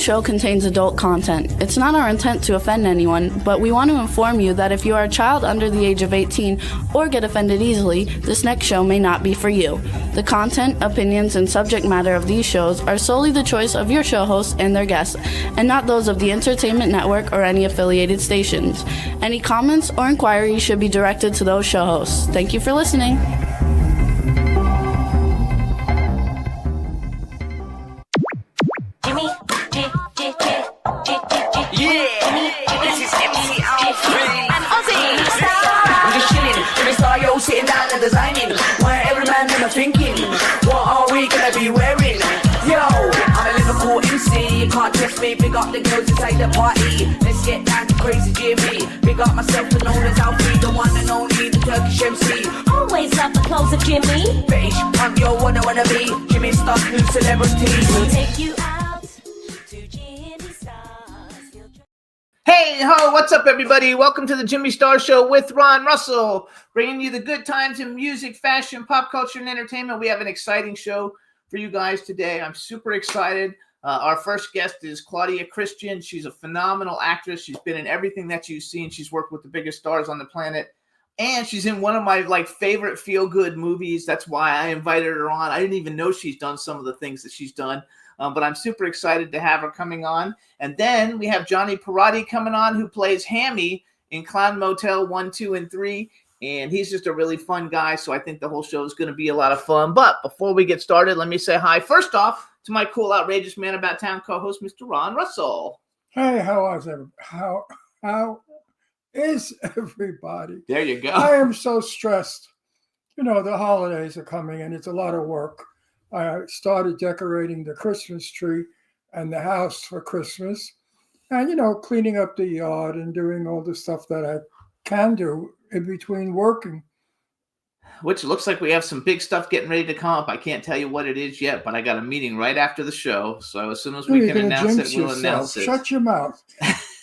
show contains adult content. It's not our intent to offend anyone, but we want to inform you that if you are a child under the age of 18 or get offended easily, this next show may not be for you. The content, opinions, and subject matter of these shows are solely the choice of your show hosts and their guests, and not those of the Entertainment Network or any affiliated stations. Any comments or inquiries should be directed to those show hosts. Thank you for listening. Sitting down and designing, where every man in a thinking, what are we gonna be wearing? Yo, I'm a Liverpool MC, you can't test me. Big up the girls inside the party, let's get down to crazy Jimmy. Big up myself and known as Alfie, the one and only, the Turkish MC. Always love the clothes of Jimmy. Bitch, I'm your wanna be, Jimmy Star's new celebrity. We'll take you out to Jimmy Star's. Hey ho, what's up everybody? Welcome to the Jimmy Star Show with Ron Russell, bringing you the good times in music, fashion, pop culture, and entertainment. We have an exciting show for you guys today. I'm super excited. Our first guest is Claudia Christian. She's a phenomenal actress. She's been in everything that you've seen. She's worked with the biggest stars on the planet. And she's in one of my favorite feel-good movies. That's why I invited her on. I didn't even know she's done some of the things that she's done. But I'm super excited to have her coming on. And then we have Johnny Perotti coming on, who plays Hammy in Clown Motel 1, 2, and 3. And he's just a really fun guy, so I think the whole show is going to be a lot of fun. But before we get started, let me say hi, first off, to my cool, outrageous man about town co-host, Mr. Ron Russell. Hey, how is everybody? There you go. I am so stressed. You know, the holidays are coming, and it's a lot of work. I started decorating the Christmas tree and the house for Christmas, and, you know, cleaning up the yard and doing all the stuff that I can do in between working. Which looks like we have some big stuff getting ready to come up. I can't tell you what it is yet, but I got a meeting right after the show. So as soon as we can announce it, we'll announce it. Shut your mouth.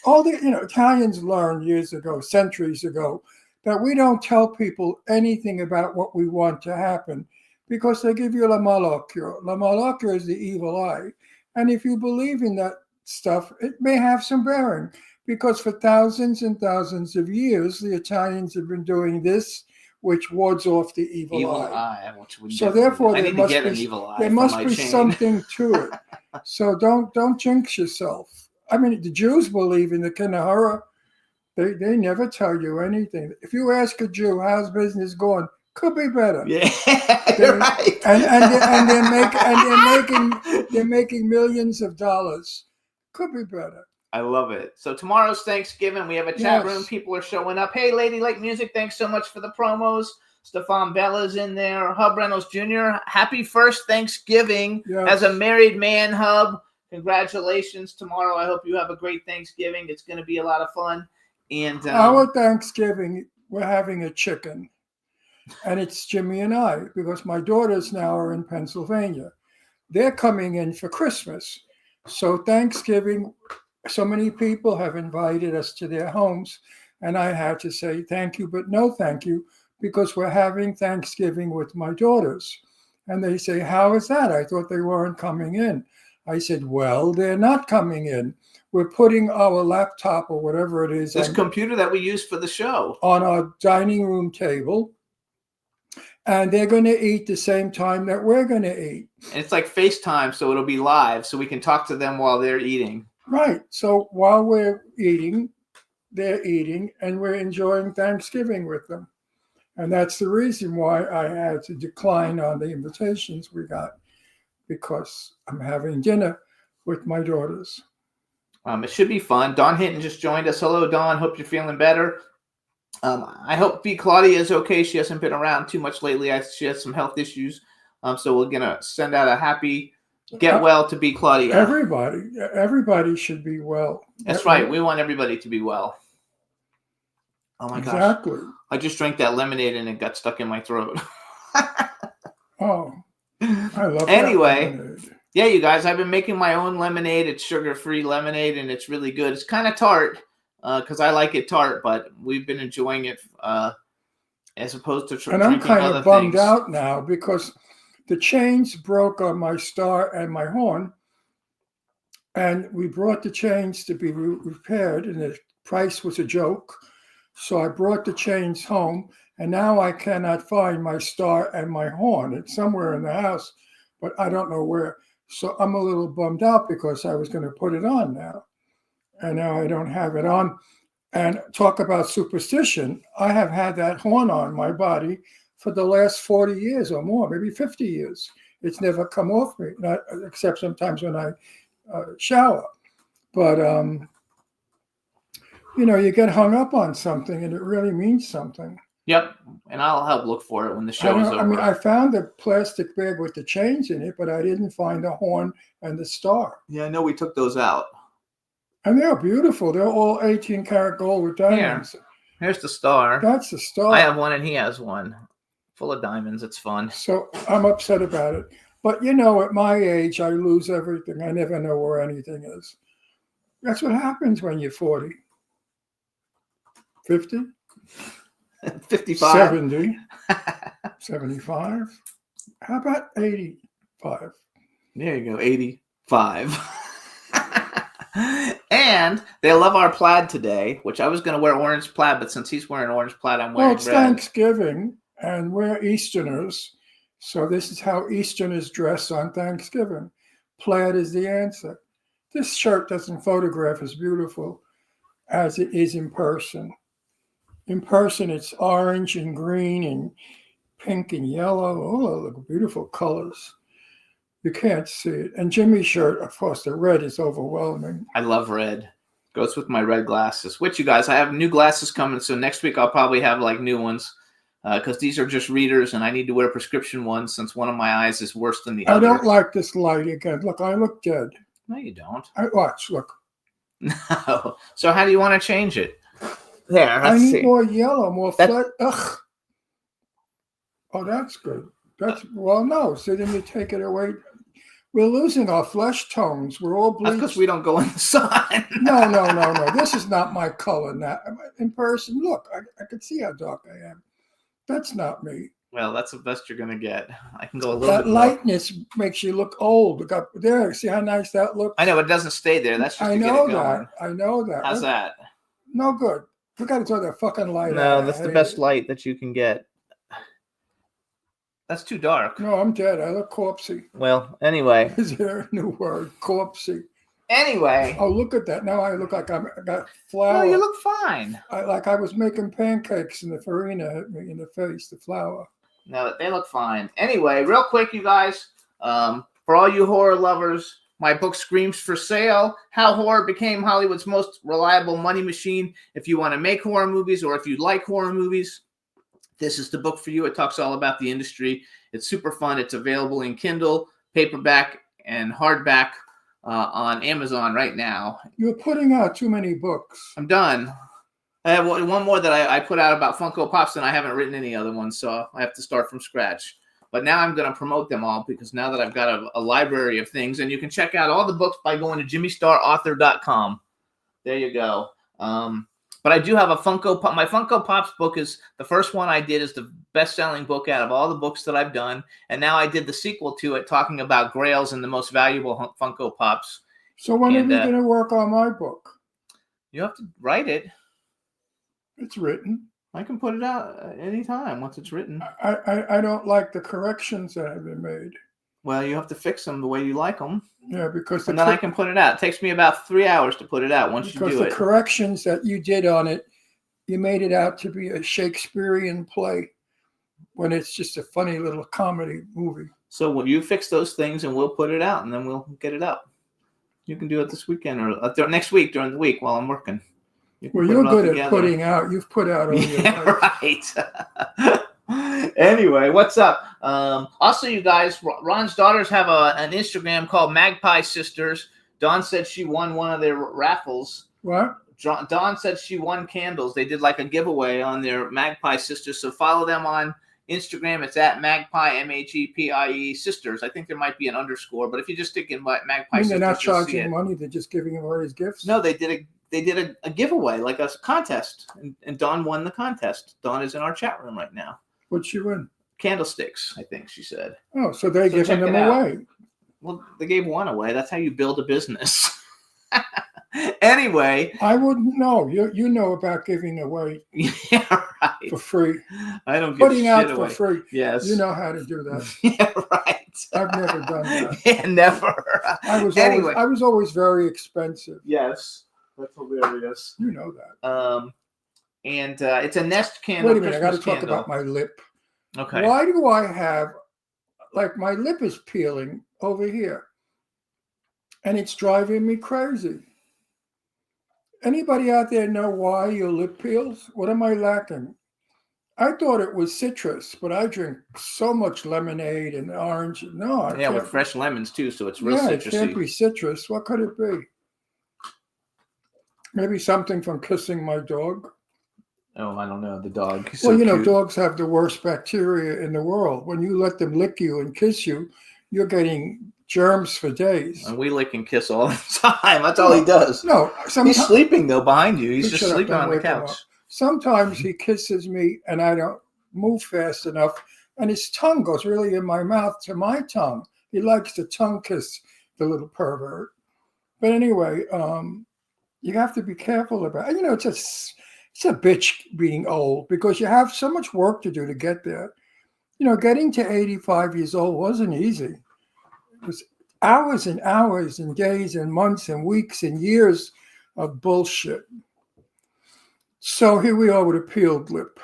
All the Italians learned years ago, centuries ago, that we don't tell people anything about what we want to happen because they give you la malocchio. La malocchio is the evil eye. And if you believe in that stuff, it may have some bearing. Because for thousands and thousands of years, the Italians have been doing this, which wards off the evil eye. So therefore, there must be something to it. So don't jinx yourself. I mean, the Jews believe in the Kinahara. They never tell you anything. If you ask a Jew, how's business going? Could be better. Yeah, you're right. And they're making millions of dollars. Could be better. I love it. So tomorrow's Thanksgiving. We have a chat room. People are showing up. Hey, Lady Like Music, thanks so much for the promos. Stefan Bella's in there. Hub Reynolds Jr., happy first Thanksgiving as a married man, Hub. Congratulations tomorrow. I hope you have a great Thanksgiving. It's going to be a lot of fun. And our Thanksgiving, we're having a chicken. And it's Jimmy and I, because my daughters now are in Pennsylvania. They're coming in for Christmas. So Thanksgiving, so many people have invited us to their homes, and I had to say thank you, but no thank you, because we're having Thanksgiving with my daughters. And they say, how is that? I thought they weren't coming in. I said, well, they're not coming in. We're putting our laptop or whatever it is. This computer that we use for the show. On our dining room table. And they're going to eat the same time that we're going to eat. And it's like FaceTime, so it'll be live, so we can talk to them while they're eating. Right. So while we're eating, they're eating, and we're enjoying Thanksgiving with them. And that's the reason why I had to decline on the invitations we got, because I'm having dinner with my daughters. It should be fun. Dawn Hinton just joined us. Hello, Dawn. Hope you're feeling better. I hope Claudia is okay. She hasn't been around too much lately. She has some health issues. So we're going to send out a happy get well to B. Claudia. Everybody should be well. That's right. We want everybody to be well. Oh, my gosh. I just drank that lemonade and it got stuck in my throat. Oh, I love Anyway, lemonade. Yeah, you guys, I've been making my own lemonade. It's sugar-free lemonade, and it's really good. It's kind of tart because I like it tart, but we've been enjoying it as opposed to drinking other things. And I'm kind of bummed out now because the chains broke on my star and my horn, And we brought the chains to be repaired, and the price was a joke. So I brought the chains home, and now I cannot find my star and my horn. It's somewhere in the house, but I don't know where. So I'm a little bummed out because I was going to put it on now, and now I don't have it on. And talk about superstition. I have had that horn on my body for the last 40 years or more, maybe 50 years. It's never come off me, not except sometimes when I shower. But, you get hung up on something and it really means something. Yep. And I'll help look for it when the show is over. I mean, I found the plastic bag with the chains in it, but I didn't find the horn and the star. Yeah, I know we took those out. And they're beautiful. They're all 18 karat gold with diamonds. Here's the star. That's the star. I have one and he has one. Full of diamonds. It's fun. So I'm upset about it. But, at my age, I lose everything. I never know where anything is. That's what happens when you're 40. 50? 55. 70. 75. How about 85? There you go. 85. And they love our plaid today, which I was going to wear orange plaid, but since he's wearing orange plaid, I'm wearing Well, it's red. Thanksgiving, and we're Easterners. So this is how Easterners dress on Thanksgiving. Plaid is the answer. This shirt doesn't photograph as beautiful as it is in person. In person, it's orange and green and pink and yellow. Oh, look, beautiful colors. You can't see it. And Jimmy's shirt, of course, the red is overwhelming. I love red. Goes with my red glasses. Which, you guys, I have new glasses coming, so next week I'll probably have new ones because these are just readers, and I need to wear prescription ones since one of my eyes is worse than the other. I don't like this light again. Look, I look dead. No, you don't. Watch, look. No. So how do you want to change it? There, I let's need see. more yellow, more flesh. Ugh. Oh, that's good. Well, no. So then you take it away. We're losing our flesh tones. We're all bleached. That's because we don't go in the sun. No. This is not my color now. In person, look, I can see how dark I am. That's not me. Well, that's the best you're going to get. I can go a little That bit lightness makes you look old. Look up there. See how nice that looks? I know, but it doesn't stay there. That's just I to know get it going. that. I know that. How's that? No good. We got to throw that fucking light out. No, that's the best light that you can get. That's too dark. No, I'm dead. I look corpsey. Well, anyway. Is there a new word? Corpsey. Anyway. Oh, I look at that. Now I look like I got flour. No, you look fine. I was making pancakes and the farina hit me in the face, the flour. No, they look fine. Anyway, real quick, you guys. For all you horror lovers, my book Screams for sale. How horror became Hollywood's most reliable money machine. If you want to make horror movies or if you like horror movies, this is the book for you. It talks all about the industry. It's super fun. It's available in Kindle, paperback, and hardback on Amazon right now. You're putting out too many books. I'm done. I have one more that I put out about Funko Pops, and I haven't written any other ones, so I have to start from scratch. But now I'm going to promote them all because now that I've got a library of things, and you can check out all the books by going to jimmystarauthor.com. There you go. But I do have a Funko Pop. My Funko Pops book is the first one I did is the best-selling book out of all the books that I've done. And now I did the sequel to it talking about grails and the most valuable Funko Pops. So when are you going to work on my book? You have to write it. It's written. I can put it out anytime once it's written. I don't like the corrections that have been made. Well, you have to fix them the way you like them. Yeah, because and then I can put it out. It takes me about 3 hours to put it out once you do it. Because the corrections that you did on it, you made it out to be a Shakespearean play when it's just a funny little comedy movie. So will you fix those things and we'll put it out and then we'll get it up. You can do it this weekend or next week during the week while I'm working. Well, you're good at putting out. You've put out all your life. Right. Anyway, what's up? Also, you guys, Ron's daughters have an Instagram called Magpie Sisters. Dawn said she won one of their raffles. What? Dawn said she won candles. They did like a giveaway on their Magpie Sisters. So follow them on Instagram. It's at Magpie, MAGPIE Sisters. I think there might be an underscore, but if you just stick in Magpie Sisters, they're not charging money. They're just giving away as gifts. No, they did a giveaway, like a contest, and Dawn won the contest. Dawn is in our chat room right now. What'd she win? Candlesticks, I think she said. Oh, so they're giving them away. Well, they gave one away. That's how you build a business. Anyway, I wouldn't know. You know about giving away yeah, right. for free, I don't give putting shit out away. for free. Yes. You know how to do that. Yeah, right. I've never done that. Yeah, never. Anyway. I was always very expensive. Yes, that's hilarious. You know that. And it's a Nest candle. Wait a minute, I got to Christmas talk candle. about my lip. Okay. Why do I have, like, my lip is peeling over here, and it's driving me crazy. Anybody out there know why your lip peels? What am I lacking? I thought it was citrus, but I drink so much lemonade and orange. No, I Yeah, can't. with fresh lemons too, so it's real Yeah, citrusy. it can't be citrus. What could it be? Maybe something from kissing my dog. Oh, I don't know. The dog. He's Well, so you know, cute. dogs have the worst bacteria in the world. When you let them lick you and kiss you, you're getting germs for days. And we lick and kiss all the time. That's all he does. No, He's sleeping though behind you. He's just Shut up, sleeping don't on the wake him couch. up. Sometimes he kisses me and I don't move fast enough, and his tongue goes really in my mouth to my tongue. He likes to tongue kiss, the little pervert. But anyway, you have to be careful about it. You know, it's a bitch being old because you have so much work to do to get there. You know, getting to 85 years old wasn't easy. It was hours and hours and days and months and weeks and years of bullshit. So here we are with a peeled lip.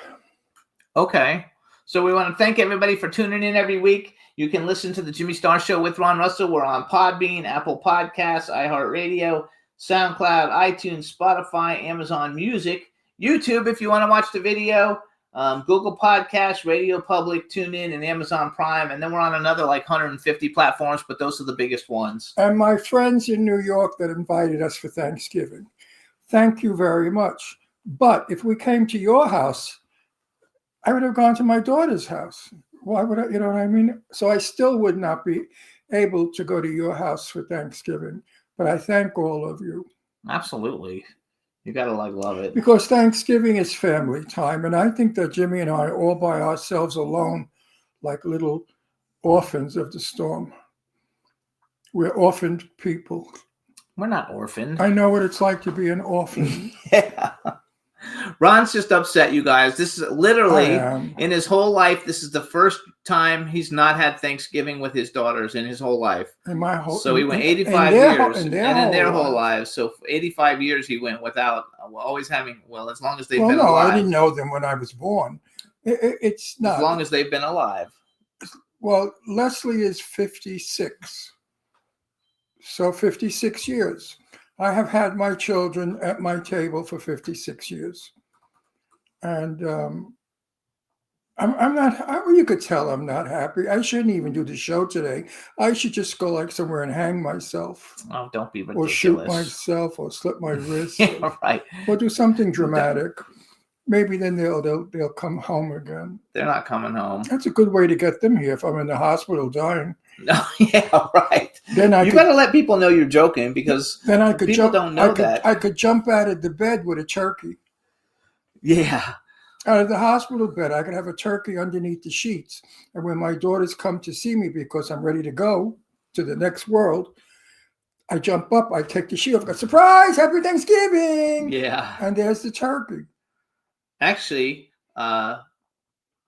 Okay. So we want to thank everybody for tuning in every week. You can listen to the Jimmy Star Show with Ron Russell. We're on Podbean, Apple Podcasts, iHeartRadio, SoundCloud, iTunes, Spotify, Amazon Music, YouTube if you want to watch the video, Google Podcasts, Radio Public, TuneIn, and Amazon Prime. And then we're on another like 150 platforms, but those are the biggest ones. And my friends in New York that invited us for Thanksgiving, thank you very much. But if we came to your house, I would have gone to my daughter's house. Why would I, you know what I mean? So I still would not be able to go to your house for Thanksgiving. But I thank all of you. Absolutely. You got to love it. Because Thanksgiving is family time. And I think that Jimmy and I are all by ourselves alone, like little orphans of the storm. We're orphaned people. We're not orphaned. I know what it's like to be an orphan. Yeah. Ron's just upset, you guys. This is literally in his whole life. This is the first time he's not had Thanksgiving with his daughters in his whole life. In my whole, so he went 85 years, and in their whole lives. So for 85 years he went without always having. Well, as long as they've been alive. I didn't know them when I was born. It's not as long as they've been alive. Well, Leslie is 56, so 56 years. I have had my children at my table for 56 years. And I'm not, you could tell I'm not happy. I shouldn't even do the show today. I should just go like somewhere and hang myself. Oh, don't be ridiculous. Or shoot myself or slit my wrist. Yeah, right. Or do something dramatic. Maybe then they'll come home again. They're not coming home. That's a good way to get them here if I'm in the hospital dying. No, yeah, right. Then you got to let people know you're joking because then I could people don't know that. I could jump out of the bed with a turkey. Yeah. Out of the hospital bed, I could have a turkey underneath the sheets. And when my daughters come to see me because I'm ready to go to the next world, I jump up, I take the sheet off, I go, surprise, happy Thanksgiving. Yeah. And there's the turkey. Actually, now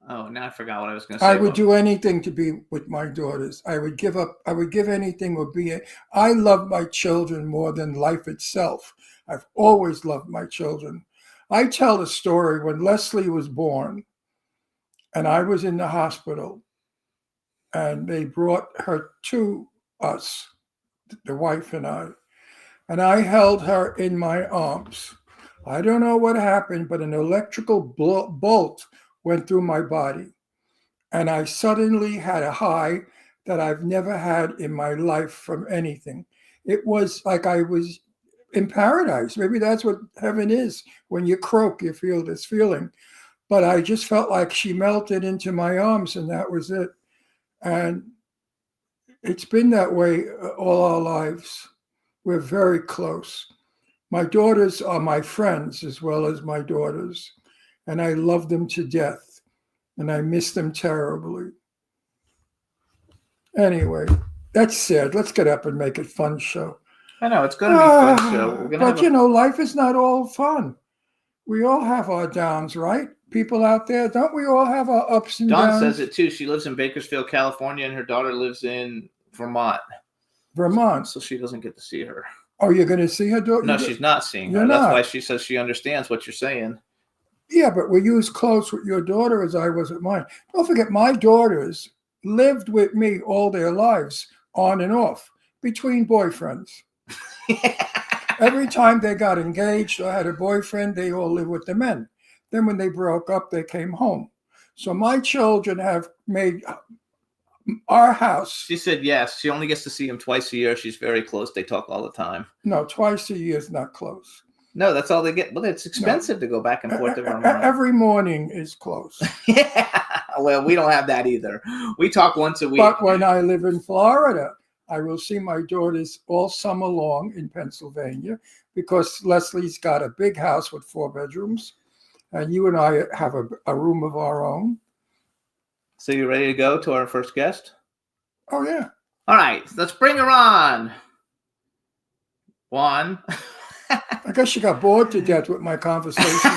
I forgot what I was going to say. I would do anything to be with my daughters. I would give anything or be. I love my children more than life itself. I've always loved my children. I tell a story when Leslie was born and I was in the hospital and they brought her to us, the wife and I held her in my arms. I don't know what happened, but an electrical bolt went through my body. And I suddenly had a high that I've never had in my life from anything. It was like I was in paradise. Maybe that's what heaven is. When you croak, you feel this feeling. But I just felt like she melted into my arms and that was it. And it's been that way all our lives. We're very close. My daughters are my friends as well as my daughters. And I love them to death. And I miss them terribly. Anyway, that's sad. Let's get up and make it fun show. I know it's going to be a fun show. We're gonna But, life is not all fun. We all have our downs, right? People out there, don't we all have our ups and Dawn downs? says it too. She lives in Bakersfield, California, and her daughter lives in Vermont. Vermont. So she doesn't get to see her. Oh, you're going to see her daughter? No, she's not seeing her. You're That's not. why she says she understands what you're saying. Yeah, but were you as close with your daughter as I was with mine? Don't forget, my daughters lived with me all their lives, on and off, between boyfriends. Every time they got engaged or had a boyfriend, they all lived with the men. Then when they broke up, they came home. So my children have made our house. She said yes. She only gets to see him twice a year. She's very close. They talk all the time. No, twice a year is not close. No, that's all they get. Well, it's expensive to go back and forth to Vermont. Every morning is close. Yeah. Well, we don't have that either. We talk once a week. But when I live in Florida, I will see my daughters all summer long in Pennsylvania because Leslie's got a big house with 4 bedrooms, and you and I have a room of our own. So you ready to go to our first guest? Oh, yeah. All right, let's bring her on. Juan. I guess she got bored to death with my conversation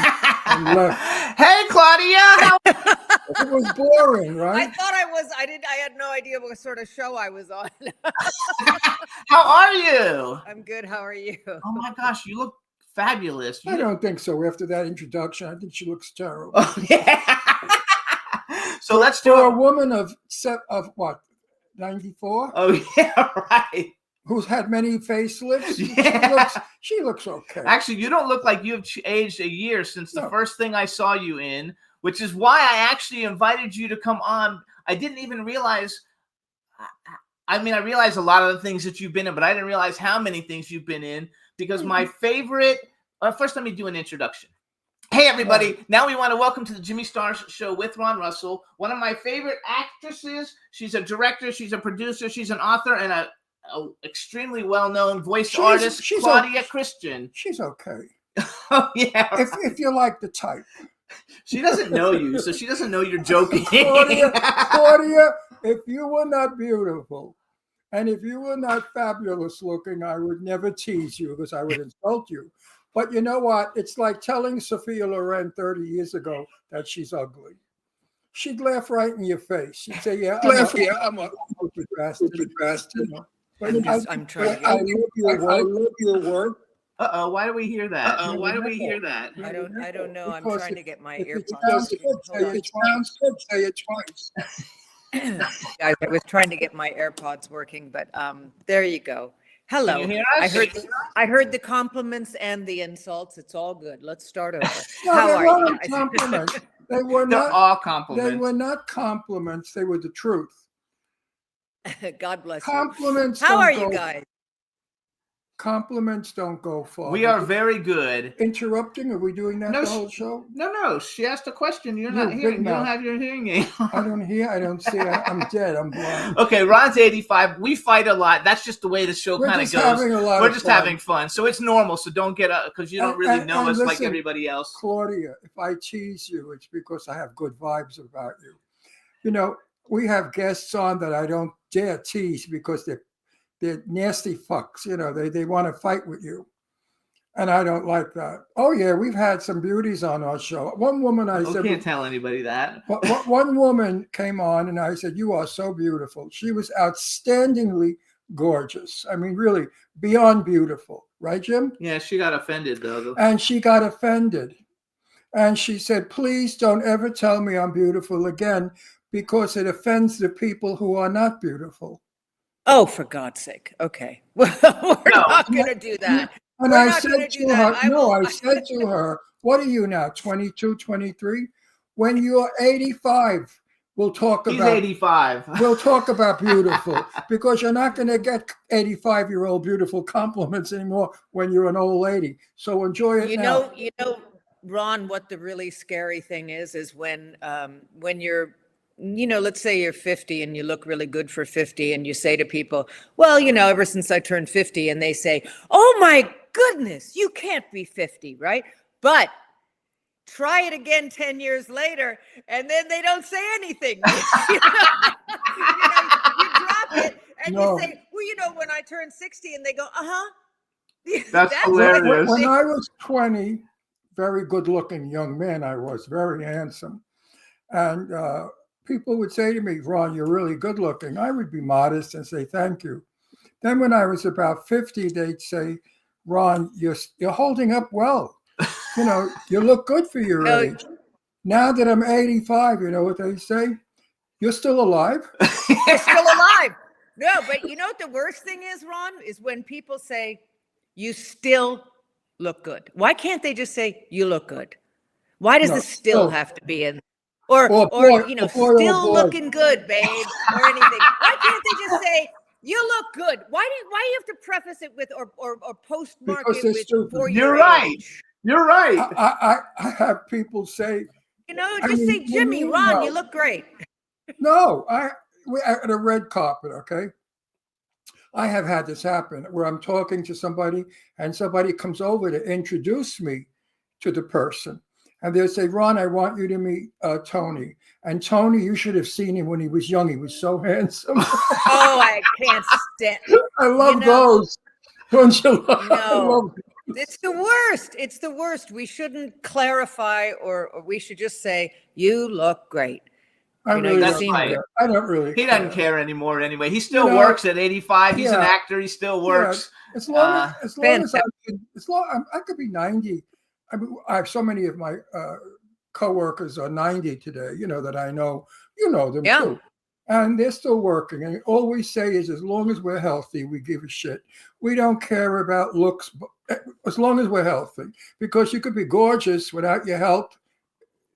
and left. Hey, Claudia. It was boring, I right? thought I was. I had no idea what sort of show I was on. How are you? I'm good. How are you? Oh my gosh, you look fabulous. I don't think so. After that introduction, I think she looks terrible. Oh, yeah. So let's do For a it. woman of what, 94, Oh yeah, right. who's had many facelifts, Yeah. she looks okay. Actually, you don't look like you've aged a year since the No. first thing I saw you in, which is why I actually invited you to come on. I didn't even realize. I mean, I realized a lot of the things that you've been in, but I didn't realize how many things you've been in because my favorite. First, let me do an introduction. Hey, everybody. Now we want to welcome to the Jimmy Star Show with Ron Russell, one of my favorite actresses. She's a director, she's a producer, she's an author, and a extremely well-known voice artist, Claudia Christian. She's okay. Oh, yeah. If you like the type. She doesn't know you, so she doesn't know you're joking. Claudia, if you were not beautiful and if you were not fabulous looking, I would never tease you because I would insult you. But you know what? It's like telling Sophia Loren 30 years ago that she's ugly. She'd laugh right in your face. She'd say, "Yeah, I'm a stupid bastard." You know? But I'm trying. I love your work. Uh-oh, why do we hear that? Why do we hear that? I don't know. I'm Because trying to get my If it AirPods. sounds good, say it twice. I was trying to get my AirPods working, but there you go. Hello. Can you hear us? I heard the compliments and the insults. It's all good. Let's start over. No, How they are you weren't guys? compliments. They were They're not. all They compliments. were not compliments. They were the truth. God bless you. Compliments. How don't are you go- guys? Compliments don't go far. We are very good. Interrupting? Are we doing that No, the whole show? No, she asked a question. You're You not big hearing. You don't mouth. have your hearing aid. I don't hear. I don't see. I'm dead. I'm blind. Okay, Ron's 85. We fight a lot. That's just the way the show We're kind of just goes. having a lot We're of just fun. having fun. So it's normal. So don't get up because you don't really know us like listen, everybody else. Claudia, if I tease you, it's because I have good vibes about you. You know, we have guests on that I don't dare tease because they're nasty fucks. You know, they want to fight with you. And I don't like that. Oh, yeah, we've had some beauties on our show. One woman I Oh, said, can't tell anybody that. one woman came on and I said, "You are so beautiful." She was outstandingly gorgeous. I mean, really beyond beautiful. Right, Jim? Yeah, she got offended though. And she got offended. And she said, "Please don't ever tell me I'm beautiful again because it offends the people who are not beautiful." Oh, for God's sake. Okay. We're not going to do that. And We're I not said gonna to do her, that. I said to her, "What are you now, 22, 23? When you're 85, we'll talk He's about 85. we'll talk about beautiful because you're not going to get 85-year-old beautiful compliments anymore when you're an old lady. So enjoy it now." You know, Ron, what the really scary thing is when you're, let's say you're 50 and you look really good for 50 and you say to people, "Well, ever since I turned 50," and they say, "Oh my goodness, you can't be 50, right?" But try it again 10 years later, and then they don't say anything. You drop it, and No. you say, "Well, when I turned 60," and they go, "Uh-huh, That's right. hilarious. When I was 20, very good-looking young man, I was very handsome, and people would say to me, "Ron, you're really good-looking." I would be modest and say, "Thank you." Then, when I was about 50, they'd say, "Ron, you're holding up well. You know, you look good for your No, age." Now that I'm 85, you know what they say? You're still alive? you're still alive. No, but you know what the worst thing is, Ron, is when people say, you still look good. Why can't they just say, you look good? Why does No, the still still. have to be in? Or Or boy, you know, or boy, or still boy. looking good, babe, or anything. Why can't they just say, you look good? Why do you have to preface it with or postmark Because it they're with stupid. for You're your right. age? You're right. I have people say, You know, I just say, mean, Jimmy, you Ron, know. you look great. No, we're at a red carpet, okay? I have had this happen where I'm talking to somebody and somebody comes over to introduce me to the person. And they'll say, Ron, I want you to meet Tony. And Tony, you should have seen him when he was young. He was so handsome. Oh, I can't stand. I love You know, those. Don't you? I No, love it's the worst. It's the worst. We shouldn't clarify, or we should just say, "You look great." I You know, really you don't seem right. care. I don't really He care. doesn't care anymore anyway. He still You know, works at 85. He's an yeah. actor. He still works. As long as I Fantastic. I could be 90. I mean, I have so many of my coworkers are 90 today, you know, that I know, you know them Yeah. too. And they're still working. And all we say is as long as we're healthy, we give a shit. We don't care about looks as long as we're healthy. Because you could be gorgeous without your health.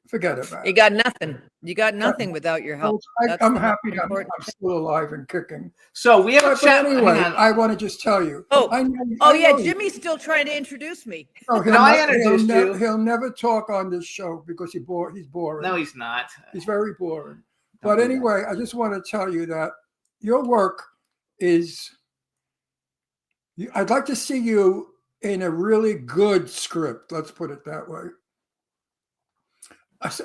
Forget about You it. got nothing. You got nothing without your health. That's I'm the most happy that I'm important. still alive and kicking. So we have a But chat. anyway, Hang on. I want to just tell you. Oh, I yeah, know you. Jimmy's still trying to introduce me. No, No, I introduced you. He'll never talk on this show because he's boring. No, he's not. He's very boring. Don't But do that. anyway, I just want to tell you that your work is. I'd like to see you in a really good script. Let's put it that way.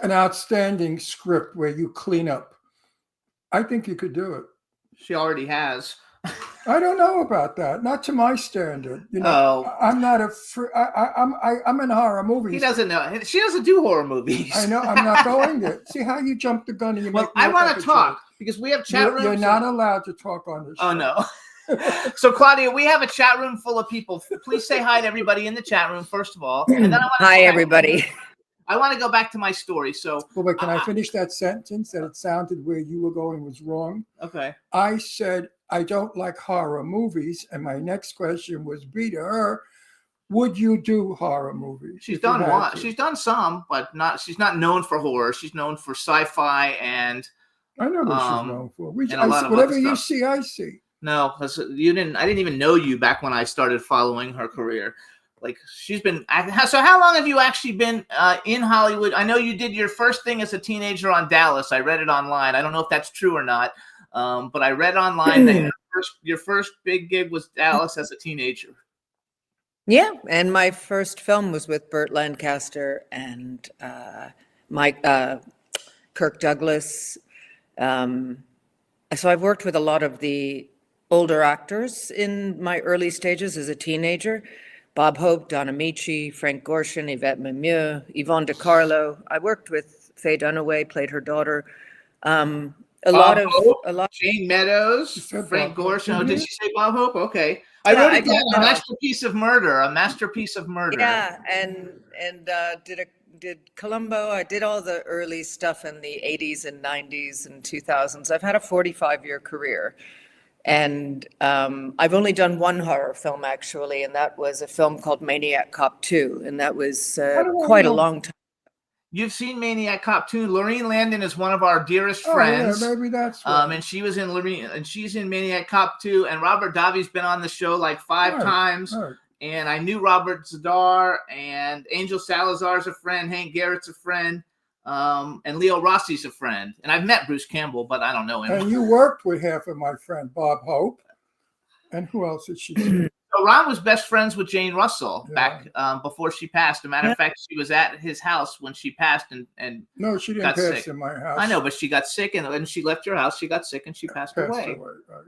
An outstanding script where you clean up. I think you could do it. She already has. I don't know about that. Not to my standard. You know, Oh. I'm not I'm in horror movies. He doesn't know. She doesn't do horror movies. I know. I'm not going there. See how you jumped the gun and you Well, make me I look want like to a talk jerk. because we have chat rooms. You're not allowed to talk on this show. Oh no. So Claudia, we have a chat room full of people. Please say hi to everybody in the chat room first of all, and then I want to Hi, everybody. I want to go back to my story. So, Well, wait, can I finish that sentence that it sounded where you were going was wrong? okay. I said, I don't like horror movies. And my next question was be to her, would you do horror movies? She's if you done had one. to? She's done some, but not. She's not known for horror. She's known for sci-fi and I know what she's known for. and a lot of Whatever other you stuff. see, I see. no, 'cause you didn't. I didn't even know you back when I started following her career. Like she's been. So how long have you actually been in Hollywood? I know you did your first thing as a teenager on Dallas. I read it online. I don't know if that's true or not, but I read online that your first big gig was Dallas as a teenager. Yeah, and my first film was with Burt Lancaster and Mike Kirk Douglas. So I've worked with a lot of the older actors in my early stages as a teenager. Bob Hope, Don Amici, Frank Gorshin, Yvette Mimieux, Yvonne DiCarlo. I worked with Faye Dunaway, played her daughter. Bob Hope, a lot. Jane Meadows, said Frank Bob Hope. Gorshin. Oh, did she say Bob Hope? Okay. I Yeah, wrote I it down. did, A masterpiece of murder. A masterpiece of murder. Yeah, and did Columbo. I did all the early stuff in the 80s and 90s and 2000s. I've had a 45-year career. And I've only done one horror film, actually, and that was a film called Maniac Cop 2. And that was quite a long time. You've seen Maniac Cop 2. Lorene Landon is one of our dearest Oh, friends. yeah, maybe that's right. And she was in Lorene, and she's in Maniac Cop 2. And Robert Davi's been on the show like 5 times. Right. And I knew Robert Zadar, and Angel Salazar's a friend, Hank Garrett's a friend, and Leo Rossi's a friend. And I've met Bruce Campbell, but I don't know him. And you worked with half of my friend, Bob Hope. And who else did she see? So Ron was best friends with Jane Russell Yeah. back before she passed. As a matter of fact, she was at his house when she passed, and No, she didn't got pass sick. in my house. I know, but she got sick, and when she left your house, she got sick and she passed away. Right.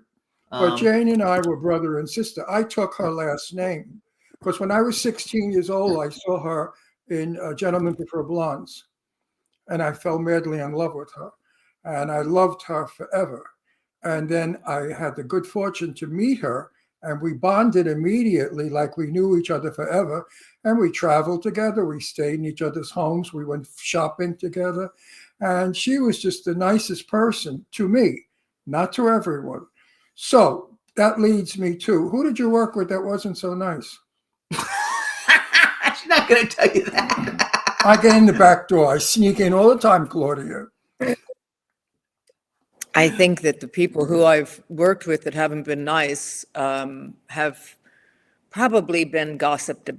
But Um, Jane and I were brother and sister. I took her last name Because when I was 16 years old, I saw her in Gentlemen Prefer Blondes, and I fell madly in love with her, and I loved her forever. And then I had the good fortune to meet her, and we bonded immediately like we knew each other forever. And we traveled together. We stayed in each other's homes. We went shopping together. And she was just the nicest person to me, not to everyone. So that leads me to, who did you work with that wasn't so nice? She's not going to tell you that. I get in the back door. I sneak in all the time, Claudia. I think that the people who I've worked with that haven't been nice have probably been gossiped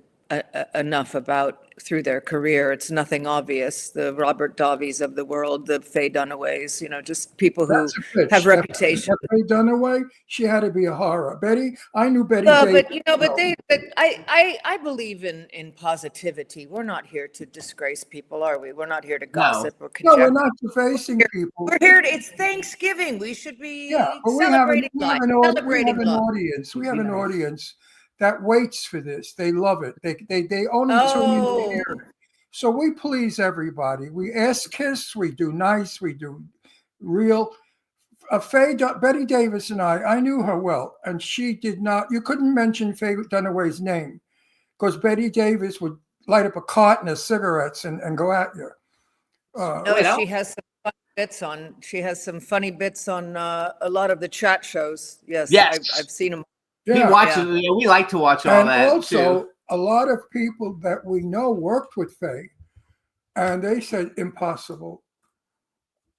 enough about through their career. It's nothing obvious. The Robert Davies of the world, the Faye Dunaways, just people who have reputation. Faye Dunaway, she had to be a horror. Betty, I knew Betty. No, but I believe in positivity. We're not here to disgrace people, are we? We're not here to gossip or No, we're conjecture. not defacing people. We're here. It's Thanksgiving. We should be But celebrating we have life. an Celebrating love. audience. We have an audience that waits for this. They love it. They only tune in to hear it. So we please everybody. We ass kiss. We do nice. We do real. Betty Davis and I knew her well, and she did not. You couldn't mention Faye Dunaway's name because Betty Davis would light up a carton of cigarettes and go at you. She has some funny bits on. She has some funny bits on a lot of the chat shows. Yes. I've seen them. Yeah. We like to watch all and that also, too. a lot of people that we know worked with Faye, and they said impossible.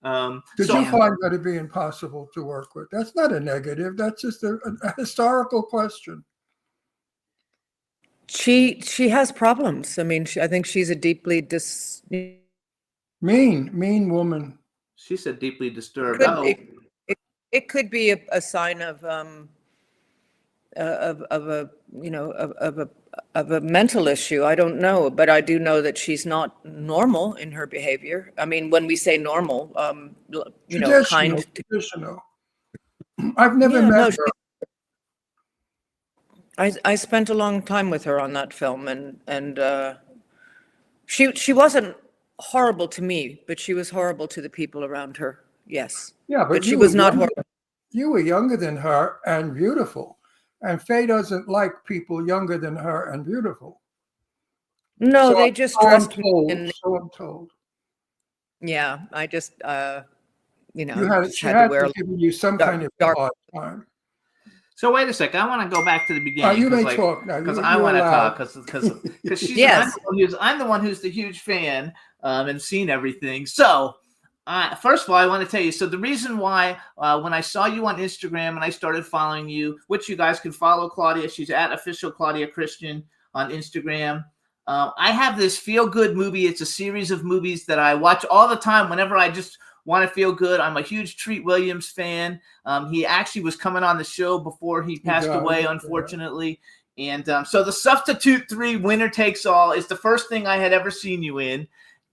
Did you find that to be impossible to work with? That's not a negative. That's just a historical question. She has problems. I mean, I think she's a deeply mean woman. She's a deeply disturbed. It could be a sign of a mental issue. I don't know, but I do know that she's not normal in her behavior. I mean, when we say normal, kind. Traditional. I've never met her. I spent a long time with her on that film, and she wasn't horrible to me, but she was horrible to the people around her. Yes. Yeah, but she was not horrible. You were younger than her and beautiful. And Faye doesn't like people younger than her and beautiful. No, so they just dressed me. So I'm told. Yeah, I just, she had to give you some kind of hard time. So wait a second. I want to go back to the beginning. You may talk now. Because I want to talk. Because she's. Yes. I'm the one who's the huge fan and seen everything. So. First of all, I want to tell you, so the reason why when I saw you on Instagram and I started following you, which you guys can follow Claudia, she's at official Claudia Christian on Instagram. I have this feel-good movie. It's a series of movies that I watch all the time whenever I just want to feel good. I'm a huge Treat Williams fan. He actually was coming on the show before he passed away, unfortunately. And so The Substitute 3 Winner Takes All is the first thing I had ever seen you in.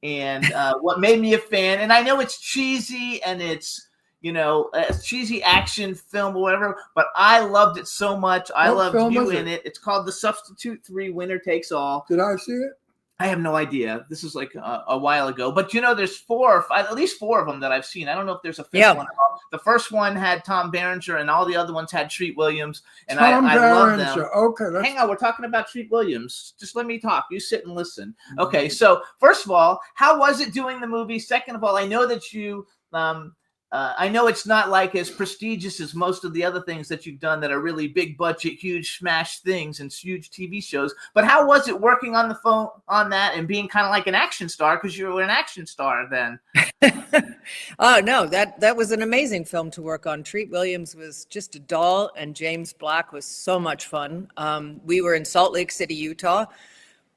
And what made me a fan, and I know it's cheesy and it's, a cheesy action film or whatever, but I loved it so much. I loved you in it. It's called The Substitute 3 Winner Takes All. Did I see it? I have no idea. This is like a while ago, but there's at least four of them that I've seen. I don't know if there's a fifth one. The first one had Tom Berenger, and all the other ones had Treat Williams, and I love them. Okay, hang on, we're talking about Treat Williams. Just let me talk. You sit and listen. Okay, so first of all, how was it doing the movie? Second of all, I know that you. I know it's not like as prestigious as most of the other things that you've done that are really big budget, huge smash things and huge TV shows. But how was it working on the phone on that and being kind of like an action star, because you were an action star then? Oh, no, that was an amazing film to work on. Treat Williams was just a doll, and James Black was so much fun. We were in Salt Lake City, Utah,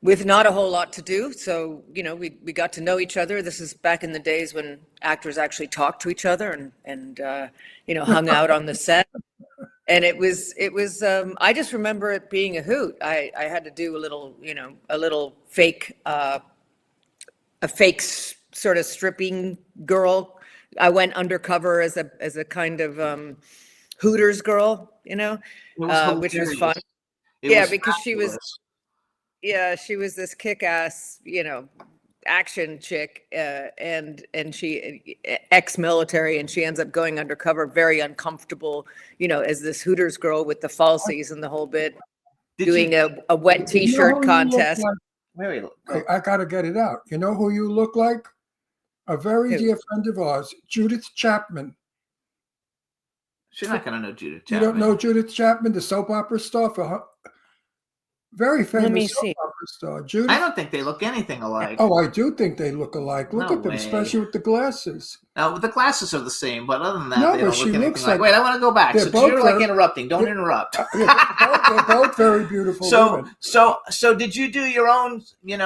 with not a whole lot to do. So, we got to know each other. This is back in the days when actors actually talked to each other and hung out on the set. And it was I just remember it being a hoot. I had to do a little fake, a fake sort of stripping girl. I went undercover as a kind of Hooters girl, which was fun. Because she was Yeah, she was this kick-ass, action chick, and she ex-military, and she ends up going undercover, very uncomfortable, as this Hooters girl with the falsies and the whole bit, Did doing you, a wet You know T-shirt who you look contest. like? wait, Wait, I got to get it out. You know who you look like? A very Who? dear friend of ours, Judith Chapman. she's not going to know Judith You Chapman. don't know Judith Chapman, the soap opera star for her? Very me famous soap see. opera star. Judith. I don't think they look anything alike. Oh, I do think they look alike. Look No at them, way. especially with the glasses. Now, the glasses are the same, but other than that, No, they but don't she look anything looks like. like- Wait, I want to go back. They're So 'cause both you're like very- interrupting. Don't interrupt. They're both very beautiful women. So did you do your own,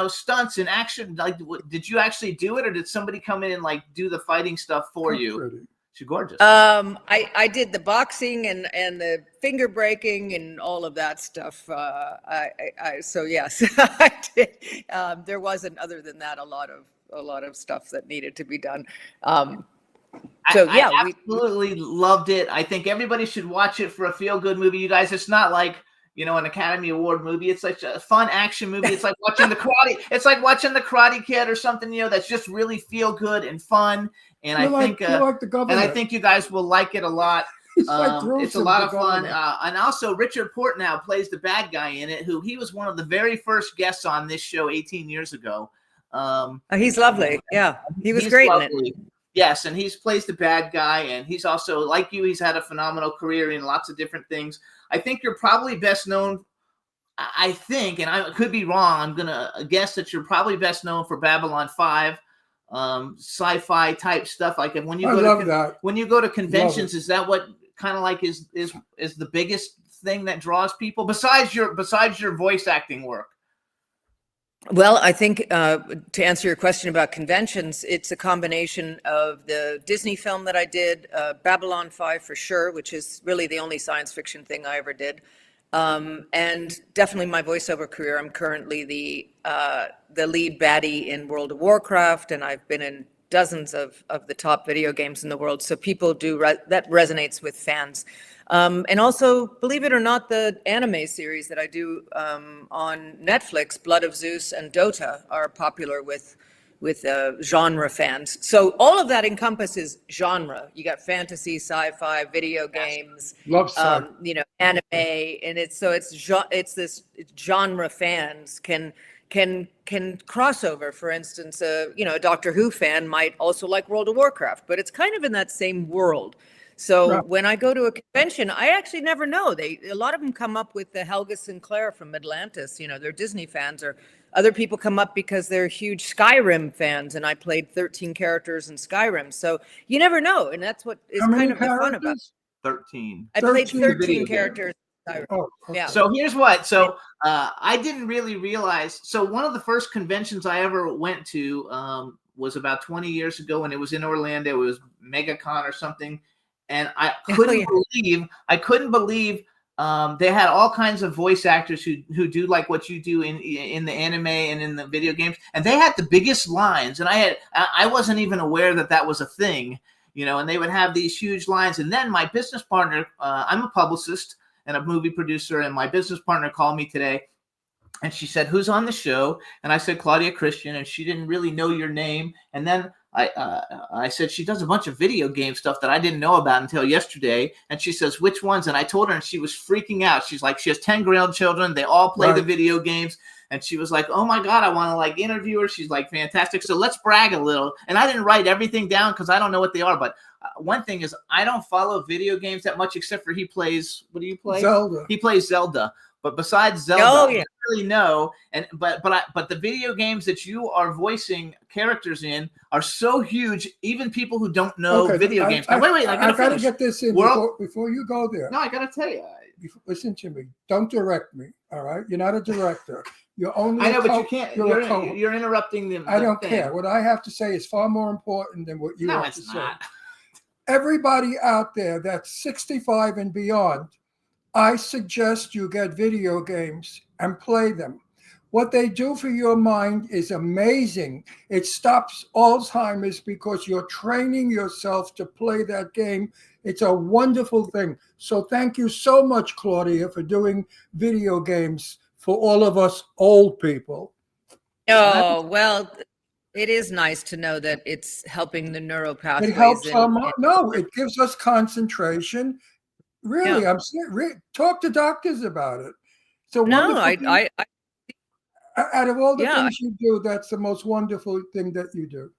stunts in action? Like, did you actually do it, or did somebody come in and like do the fighting stuff for How you? pretty. She's gorgeous. I did the boxing and the finger breaking and all of that stuff. So yes, I did. There wasn't, other than that, a lot of stuff that needed to be done. I absolutely loved it. I think everybody should watch it for a feel-good movie. You guys, it's not like an Academy Award movie. It's like a fun action movie. It's like watching the Karate. It's like watching the Karate Kid or something. That's just really feel good and fun. And I think you like the governor. and I think you guys will like it a lot. It's like It's a Gruesome, lot the of fun. governor. And also Richard Portnow plays the bad guy in it, who he was one of the very first guests on this show 18 years ago. He's lovely. Yeah, he was He's great in lovely. Yes, and he's plays the bad guy, and he's also, like you, he's had a phenomenal career in lots of different things. I think you're probably best known, I think, and I could be wrong, I'm going to guess that you're probably best known for Babylon 5, sci-fi type stuff. Like when you I go love to that. when you go to conventions, is that what kind of like is the biggest thing that draws people besides your voice acting work? Well, I think to answer your question about conventions, it's a combination of the Disney film that I did, Babylon 5 for sure, which is really the only science fiction thing I ever did, and definitely my voiceover career. I'm currently the lead baddie in World of Warcraft, and I've been in dozens of the top video games in the world. So people do that resonates with fans. And also, believe it or not, the anime series that I do on Netflix, Blood of Zeus and Dota, are popular with genre fans. So all of that encompasses genre. You got fantasy, sci-fi, video games, Love sci. anime, and it's this genre fans can cross over. For instance, a Doctor Who fan might also like World of Warcraft, but it's kind of in that same world. So Right. when I go to a convention, I actually never know. A lot of them come up with the Helga Sinclair from Atlantis. They're Disney fans, or other people come up because they're huge Skyrim fans, and I played 13 characters in Skyrim. So you never know, and that's what is How many kind of the fun about it. characters? 13. I played 13 13 video characters in Skyrim. Oh, okay. Yeah. So here's what. So I didn't really realize. So one of the first conventions I ever went to was about 20 years ago, and it was in Orlando. It was MegaCon or something, and I couldn't believe they had all kinds of voice actors who do like what you do in the anime and in the video games, and they had the biggest lines. And I wasn't even aware that was a thing, And they would have these huge lines. And then my business partner, I'm a publicist and a movie producer, and my business partner called me today, and she said, "Who's on the show?" And I said, "Claudia Christian," and she didn't really know your name. And then I said, "She does a bunch of video game stuff that I didn't know about until yesterday." And she says, "Which ones?" And I told her, and she was freaking out. She's like, she has 10 grandchildren. They all play the video games. And she was like, "Oh my God, I want to like interview her." She's like, "Fantastic." So let's brag a little. And I didn't write everything down because I don't know what they are. But one thing is, I don't follow video games that much, except for he plays, what do you play? Zelda. He plays Zelda. But besides Zelda, Oh, I yeah. don't really know. And but the video games that you are voicing characters in are so huge. Even people who don't know Okay, video games. Now, wait, I gotta gotta finish. get this in before you go there. No, I gotta tell you. Listen to me. Don't direct me. All right, you're not a director. You're only. I know, but you co- can't. You're a co- You're interrupting them. I don't care. What I have to say is far more important than what you No, have to it's say. not. Everybody out there that's 65 and beyond, I suggest you get video games and play them. What they do for your mind is amazing. It stops Alzheimer's because you're training yourself to play that game. It's a wonderful thing. So thank you so much, Claudia, for doing video games for all of us old people. Oh, well, it is nice to know that it's helping the neural It pathways. helps our mind. No, it gives us concentration. Really, Yeah. I'm serious. Talk to doctors about it. So No, wonderful. I Out of all the Yeah. things you do, that's the most wonderful thing that you do.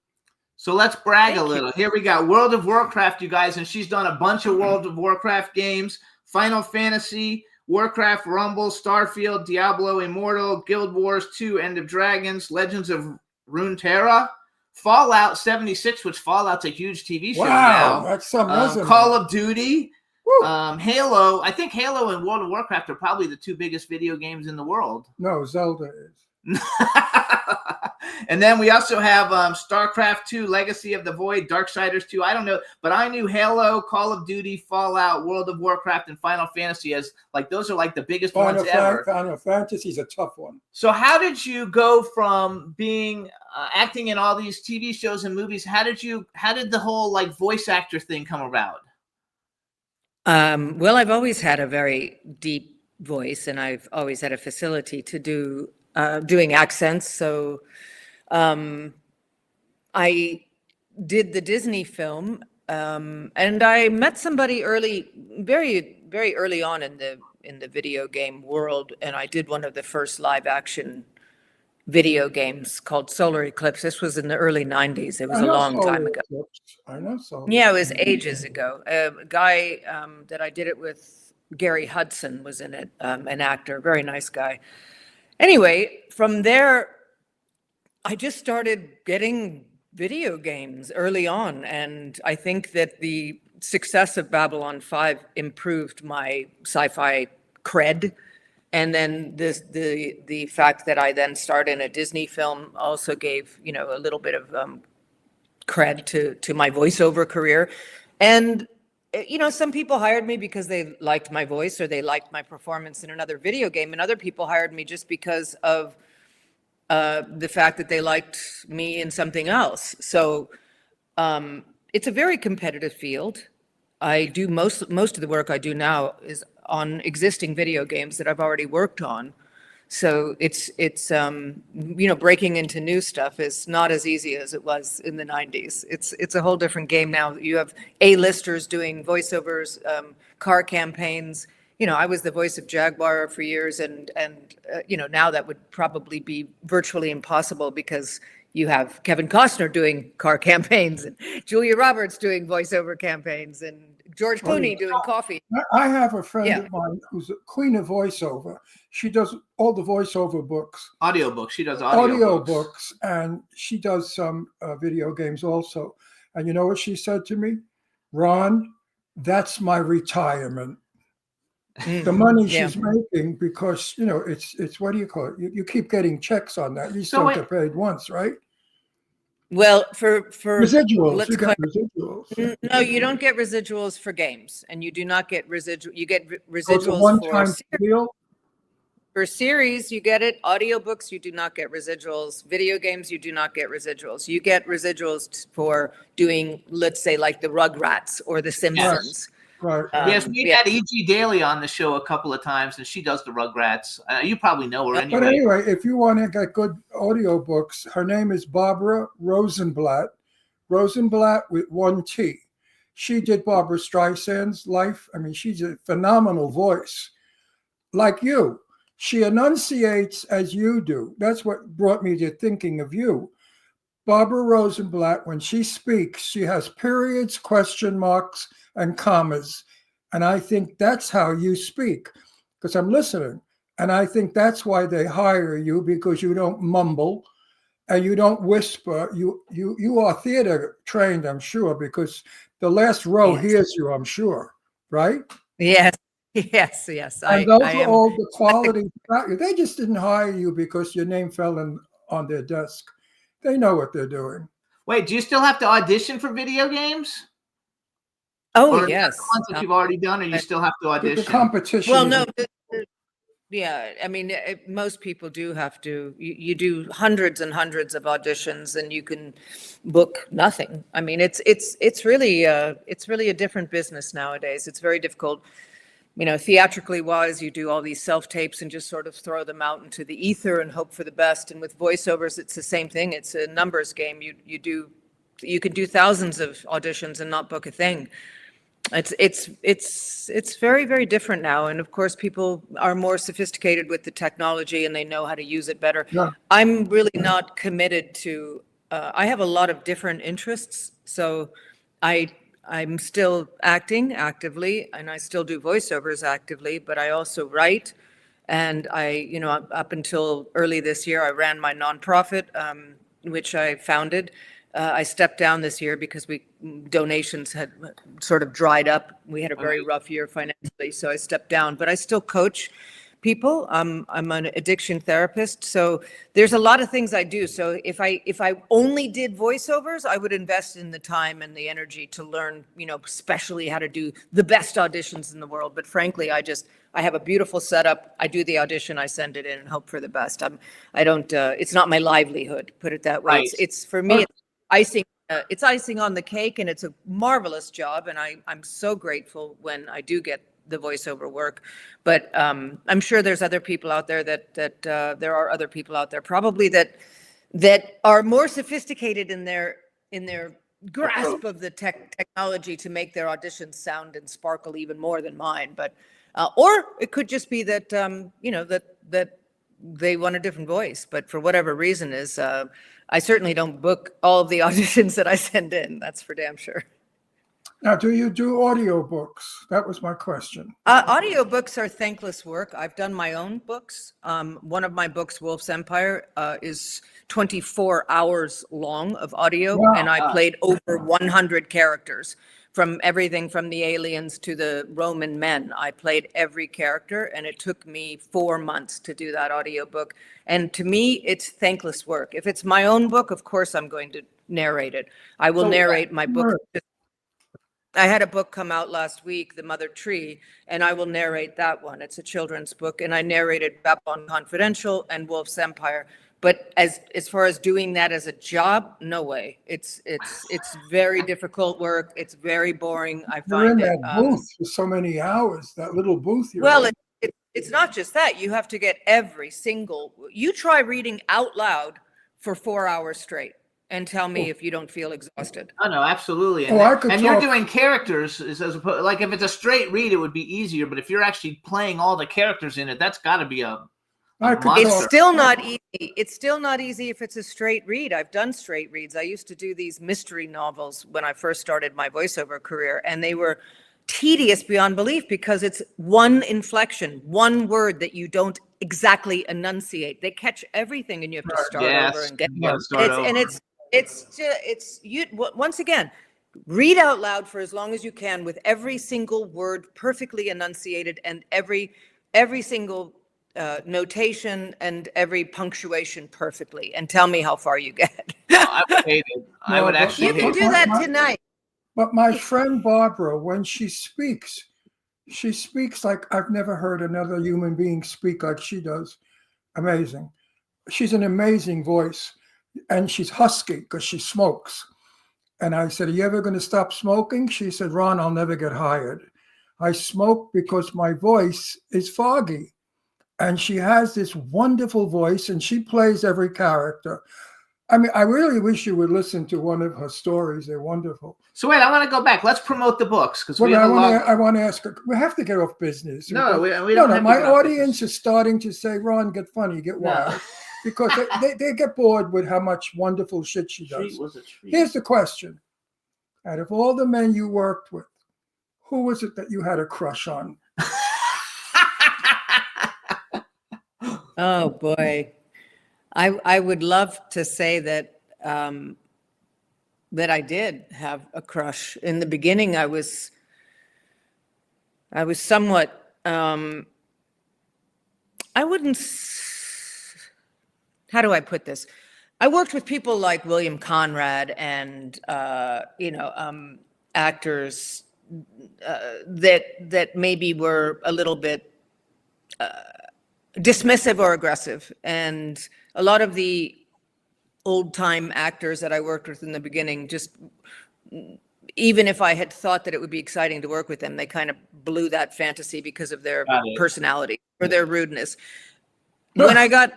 So let's brag a Thank you. little. Here we got World of Warcraft, you guys, and she's done a bunch of World of Warcraft games: Final Fantasy, Warcraft, Rumble, Starfield, Diablo Immortal, Guild Wars 2, End of Dragons, Legends of Runeterra, Fallout 76, which Fallout's a huge TV show Wow, now. that's some resume. Call of Duty, Woo. Halo. I think Halo and World of Warcraft are probably the two biggest video games in the world. No, Zelda is. And then we also have StarCraft 2, Legacy of the Void, Darksiders 2. I don't know, but I knew Halo, Call of Duty, Fallout, World of Warcraft, and Final Fantasy as like those are like the biggest ones ever. Final Fantasy is a tough one. So how did you go from being acting in all these TV shows and movies? How did the whole like voice actor thing come about? Well, I've always had a very deep voice, and I've always had a facility to do doing accents. So I did the Disney film, and I met somebody very, very early on in the video game world, and I did one of the first live action video games called Solar Eclipse. This was in the early 90s. It was a long time ago. I know so. Yeah, it was ages ago. A guy that I did it with, Gary Hudson, was in it, an actor, very nice guy. Anyway, from there, I just started getting video games early on, and I think that the success of Babylon 5 improved my sci-fi cred. And then the fact that I then starred in a Disney film also gave, a little bit of cred to my voiceover career. And, some people hired me because they liked my voice or they liked my performance in another video game. And other people hired me just because of the fact that they liked me in something else. So it's a very competitive field. I do most of the work I do now is on existing video games that I've already worked on. So it's breaking into new stuff is not as easy as it was in the 90s. It's a whole different game now. You have A-listers doing voiceovers, car campaigns. I was the voice of Jaguar for years, and now that would probably be virtually impossible because you have Kevin Costner doing car campaigns and Julia Roberts doing voiceover campaigns and George Clooney doing coffee. I have a friend of mine who's a queen of voiceover. She does all the voiceover books. Audiobooks. She does audiobooks. And she does some video games also. And you know what she said to me? Ron, that's my retirement. The money she's making, because it's what do you call it? You keep getting checks on that. You still get paid once, right? Well, for residuals, you get residuals. No, you don't get residuals for games, and you do not get residual. You get residuals one-time deal. For series, you get it. Audiobooks, you do not get residuals. Video games, you do not get residuals. You get residuals for doing, let's say, like the Rugrats or the Simpsons. Right. Yes, we had E.G. Daly on the show a couple of times, and she does the Rugrats. You probably know her anyway. But anyway, if you want to get good audiobooks, her name is Barbara Rosenblatt. Rosenblatt with one T. She did Barbara Streisand's life. I mean, she's a phenomenal voice. Like you. She enunciates as you do. That's what brought me to thinking of you. Barbara Rosenblatt, when she speaks, she has periods, question marks, and commas. And I think that's how you speak, because I'm listening. And I think that's why they hire you, because you don't mumble and you don't whisper. You are theater trained, I'm sure, because the last row hears you, I'm sure, right? Yes. And those are all the qualities about you. They just didn't hire you because your name fell on their desk. They know what they're doing. Wait, do you still have to audition for video games? Oh, or yes. The ones that you've already done, or you still have to audition? The competition. Well, no. Yeah, I mean, most people do have to. You do hundreds and hundreds of auditions, and you can book nothing. I mean, it's really a different business nowadays. It's very difficult. theatrically wise, you do all these self-tapes and just sort of throw them out into the ether and hope for the best. And with voiceovers, it's the same thing. It's a numbers game. You can do thousands of auditions and not book a thing. It's very, very different now. And of course, people are more sophisticated with the technology and they know how to use it better. Yeah. I'm really not committed to, I have a lot of different interests. So I'm still acting actively and I still do voiceovers actively, but I also write. And up until early this year, I ran my nonprofit, which I founded. I stepped down this year because donations had sort of dried up. We had a very rough year financially, so I stepped down. But I still coach people. I'm an addiction therapist, so there's a lot of things I do. So if I only did voiceovers, I would invest in the time and the energy to learn, especially how to do the best auditions in the world. But frankly, I have a beautiful setup. I do the audition, I send it in, and hope for the best. I don't. It's not my livelihood. Put it that way. Right. It's for me. Icing, it's icing on the cake, and it's a marvelous job. And I'm so grateful when I do get the voiceover work. But I'm sure there's other people out there that there are other people out there probably that are more sophisticated in their grasp of the technology to make their auditions sound and sparkle even more than mine. But or it could just be that that they want a different voice. But for whatever reason I certainly don't book all of the auditions that I send in. That's for damn sure. Now, do you do audiobooks? That was my question. Audiobooks are thankless work. I've done my own books. One of my books, Wolf's Empire, is 24 hours long of audio, Wow. and I played over 100 characters. From everything from the aliens to the Roman men. I played every character, and it took me 4 months to do that audiobook. And to me, it's thankless work. If it's my own book, of course, I'm going to narrate it. I will narrate my book. I had a book come out last week, The Mother Tree, and I will narrate that one. It's a children's book, and I narrated Babylon Confidential and Wolf's Empire. But as far as doing that as a job, no way. It's very difficult work. It's very boring. I You're in find it. that booth for so many hours, that little booth you're Well, in. it's not just that. You have to get every single. You try reading out loud for 4 hours straight, and tell me if you don't feel exhausted. Oh no, absolutely. Oh, I could you're talk- doing characters as opposed, like if it's a straight read, it would be easier. But if you're actually playing all the characters in it, that's got to be a I could monster. It's still not easy. It's still not easy if it's a straight read. I've done straight reads. I used to do these mystery novels when I first started my voiceover career, and they were tedious beyond belief because it's one inflection, one word that you don't exactly enunciate. They catch everything, and you have to start over and get. You gotta start over. It's you once again. Read out loud for as long as you can with every single word perfectly enunciated and every single notation and every punctuation perfectly, and tell me how far you get. I would hate it. I would actually You can hate do it. that tonight. But my friend Barbara, when she speaks like I've never heard another human being speak like she does. Amazing. She's an amazing voice. And she's husky because she smokes. And I said, are you ever going to stop smoking? She said, Ron, I'll never get hired. I smoke because my voice is foggy. And she has this wonderful voice, and she plays every character. I mean, I really wish you would listen to one of her stories. They're wonderful. So wait, I want to go back. Let's promote the books because we Well, have a lot. I want to ask her. We have to get off business. No, we don't have to My get off audience business. is starting to say, Ron, get funny, get No. wild. Because they get bored with how much wonderful shit she does. Treat was a treat. Here's the question. Out of all the men you worked with, who was it that you had a crush on? Oh boy, I would love to say that that I did have a crush. In the beginning, I was somewhat. I wouldn't. How do I put this? I worked with people like William Conrad and actors that maybe were a little bit dismissive or aggressive, and a lot of the old time actors that I worked with in the beginning just even if I had thought that it would be exciting to work with them, they kind of blew that fantasy because of their Got it. personality or their rudeness. When I got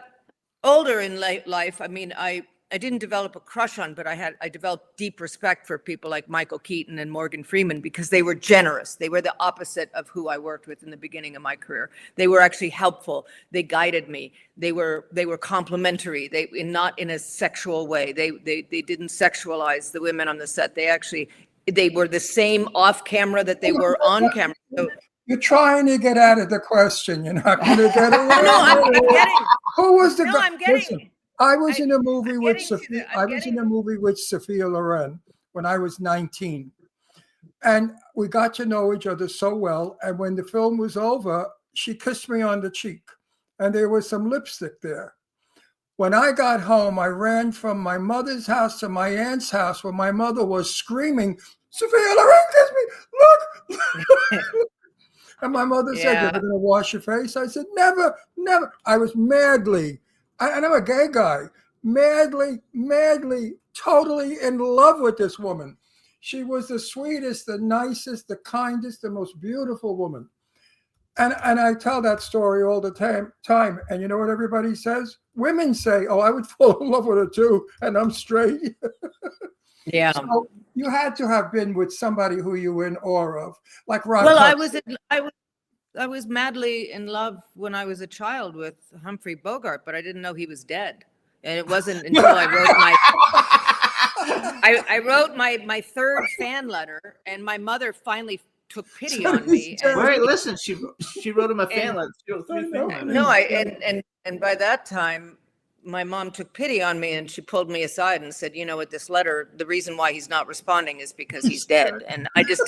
older in life, I mean, I didn't develop a crush on, but I developed deep respect for people like Michael Keaton and Morgan Freeman because they were generous. They were the opposite of who I worked with in the beginning of my career. They were actually helpful. They guided me. They were complimentary. Not in a sexual way. They didn't sexualize the women on the set. They were the same off camera that they were on camera. So, You're trying to get out of the question. You're not going to get away. no, I'm getting. Who was the No, guy? I'm getting. Listen, I was in a movie with getting to Sophia. the- I'm I was in getting- a movie with Sophia Loren when I was 19, and we got to know each other so well. And when the film was over, she kissed me on the cheek, and there was some lipstick there. When I got home, I ran from my mother's house to my aunt's house, where my mother was screaming, "Sophia Loren kissed me! Look!" And my mother said, Yeah. "You're going to wash your face?" I said, "Never, never." I was madly, and I'm a gay guy, madly, totally in love with this woman. She was the sweetest, the nicest, the kindest, the most beautiful woman. And I tell that story all the time. And you know what everybody says? Women say, "Oh, I would fall in love with her too, and I'm straight." Yeah. So you had to have been with somebody who you were in awe of, like Rod. Well, Hudson. I was madly in love when I was a child with Humphrey Bogart, but I didn't know he was dead. And it wasn't until I wrote I wrote my third fan letter, and my mother finally took pity on me. And, Wait, listen, she wrote him a fan letter. She wrote 3 fan letters. no, and by that time, my mom took pity on me, and she pulled me aside and said, "You know, with this letter, the reason why he's not responding is because he's dead." And I just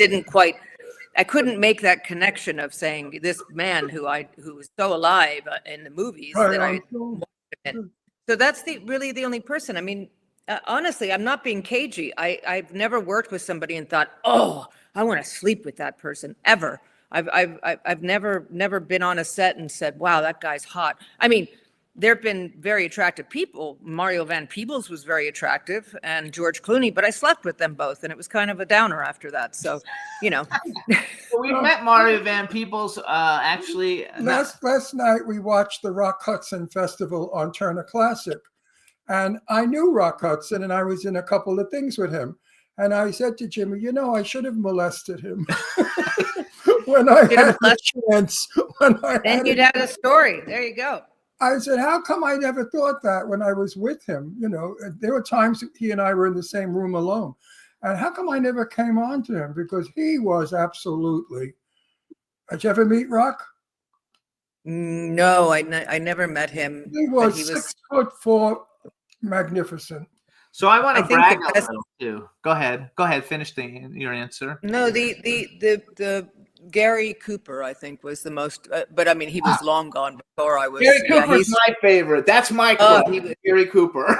I couldn't make that connection of saying this man who was so alive in the movies that I wanted him. So that's really the only person. I mean, honestly, I'm not being cagey. I've never worked with somebody and thought, "Oh, I want to sleep with that person," ever. I've never been on a set and said, "Wow, that guy's hot." I mean, there have been very attractive people. Mario Van Peebles was very attractive, and George Clooney, but I slept with them both, and it was kind of a downer after that. So, you know. Well, we met Mario Van Peebles actually. Last night we watched the Rock Hudson Festival on Turner Classic, and I knew Rock Hudson, and I was in a couple of things with him. And I said to Jimmy, "You know, I should have molested him when I had the chance." Then you'd have a story. There you go. I said, "How come I never thought that when I was with him?" You know, there were times he and I were in the same room alone. And how come I never came on to him? Because he was absolutely. Did you ever meet Rock? No, I never met him. He was 6'4", magnificent. So I want I to think brag the a best- little too. Go ahead. Finish your answer. No, the Gary Cooper, I think, was the most. But I mean, he was long gone before I was. Gary yeah, Cooper's my favorite. That's my Oh, quote. Gary Cooper.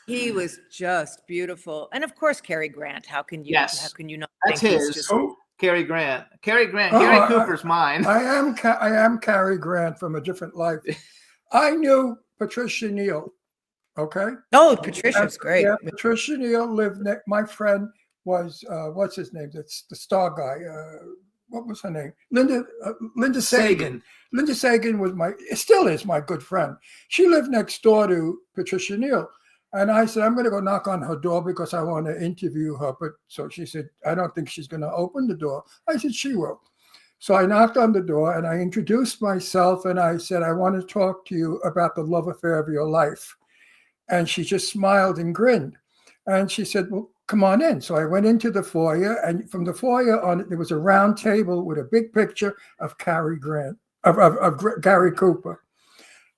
he was just beautiful, and of course, Cary Grant. How can you? Yes. How can you not? That's think he's his. just- Cary Grant. Oh, Gary Cooper's mine. I am Cary Grant from a different life. I knew Patricia Neal. Okay. Oh, Patricia's great. Yeah, Patricia Neal lived next. My friend was what's his name? That's the star guy. What was her name? Linda Sagan. Linda Sagan still is my good friend. She lived next door to Patricia Neal. And I said, "I'm going to go knock on her door because I want to interview her." But so she said, "I don't think she's going to open the door." I said, "She will." So I knocked on the door and I introduced myself and I said, "I want to talk to you about the love affair of your life." And she just smiled and grinned. And she said, "Well, come on in." So I went into the foyer, and from the foyer on it, there was a round table with a big picture of Cary Grant, of Gary Cooper.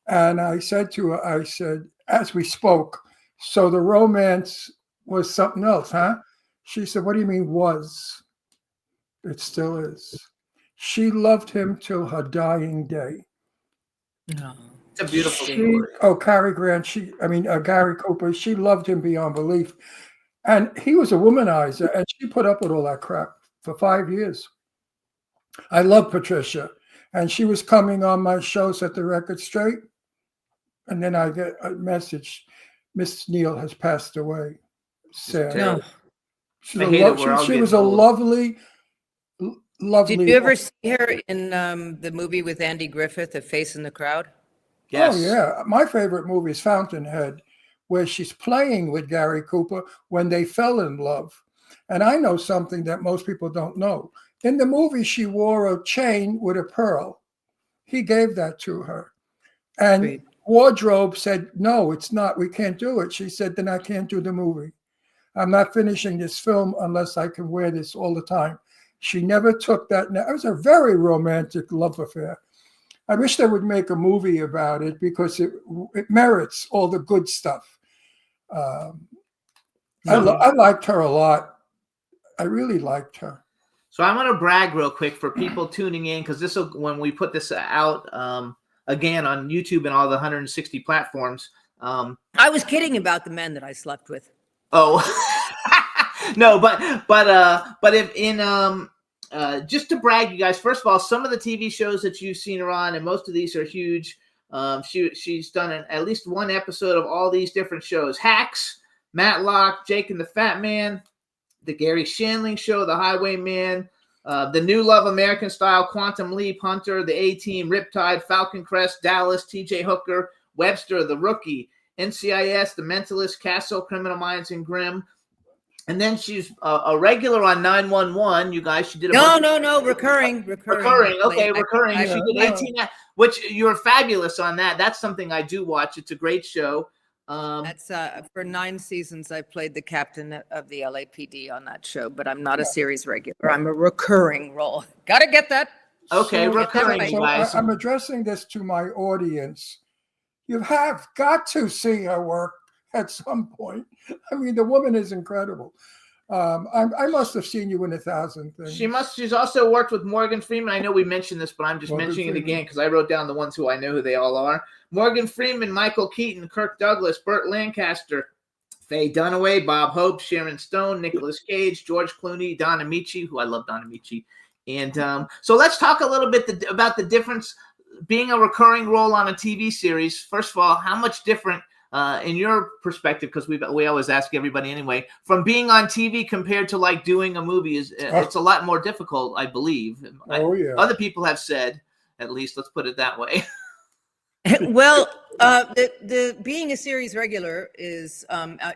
And I said to her, I said, as we spoke, "So the romance was something else, huh?" She said, "What do you mean was?" It still is. She loved him till her dying day. No. It's a beautiful story. Cary Grant, Gary Cooper, she loved him beyond belief. And he was a womanizer, and she put up with all that crap for 5 years. I love Patricia. And she was coming on my show, Set the Record Straight. And then I get a message, Miss Neal has passed away. Sad. No. She's I a hate it where I'll she get was a old. lovely. Did you ever see her in the movie with Andy Griffith, A Face in the Crowd? Yes. Oh yeah, my favorite movie is Fountainhead, where she's playing with Gary Cooper when they fell in love. And I know something that most people don't know. In the movie, she wore a chain with a pearl. He gave that to her. And Right. wardrobe said, no, it's not. We can't do it. She said, then I can't do the movie. I'm not finishing this film unless I can wear this all the time. She never took that. It was a very romantic love affair. I wish they would make a movie about it because it merits all the good stuff. I liked her a lot. I really liked her. So I'm going to brag real quick for people tuning in, because this will, when we put this out again on YouTube and all the 160 platforms. I was kidding about the men that I slept with. Oh, no, but if in just to brag, you guys. First of all, some of the TV shows that you've seen her on, and most of these are huge. She's done at least one episode of all these different shows: Hacks, Matlock, Jake and the Fat Man, The Gary Shandling Show, The Highwayman, The New Love American Style, Quantum Leap, Hunter, The A-Team, Riptide, Falcon Crest, Dallas, TJ Hooker, Webster, The Rookie, NCIS, The Mentalist, Castle, Criminal Minds, and Grimm. And then she's a regular on 911. You guys, she did a No, recurring. Okay, recurring. I She did 18, which you're fabulous on that. That's something I do watch. It's a great show. That's for 9 seasons. I played the captain of the LAPD on that show, but I'm not a series regular. I'm a recurring role. Got to get that. Okay, So- recurring, you So guys. I'm addressing this to my audience. You have got to see her work at some point. I mean, the woman is incredible. I must have seen you in 1,000 things. She's also worked with Morgan Freeman. I know we mentioned this, but I'm just Morgan mentioning it Freeman. again because I wrote down the ones who I know who they all are. Morgan Freeman, Michael Keaton, Kirk Douglas, Burt Lancaster, Faye Dunaway, Bob Hope, Sharon Stone, Nicolas Cage, George Clooney, Don Amici, who I love Don Amici. And so let's talk a little bit about the difference being a recurring role on a TV series. First of all, how much different in your perspective, because we always ask everybody anyway, from being on TV compared to like doing a movie, it's a lot more difficult, I believe. Oh, yeah. Other people have said, at least, let's put it that way. Well, the being a series regular is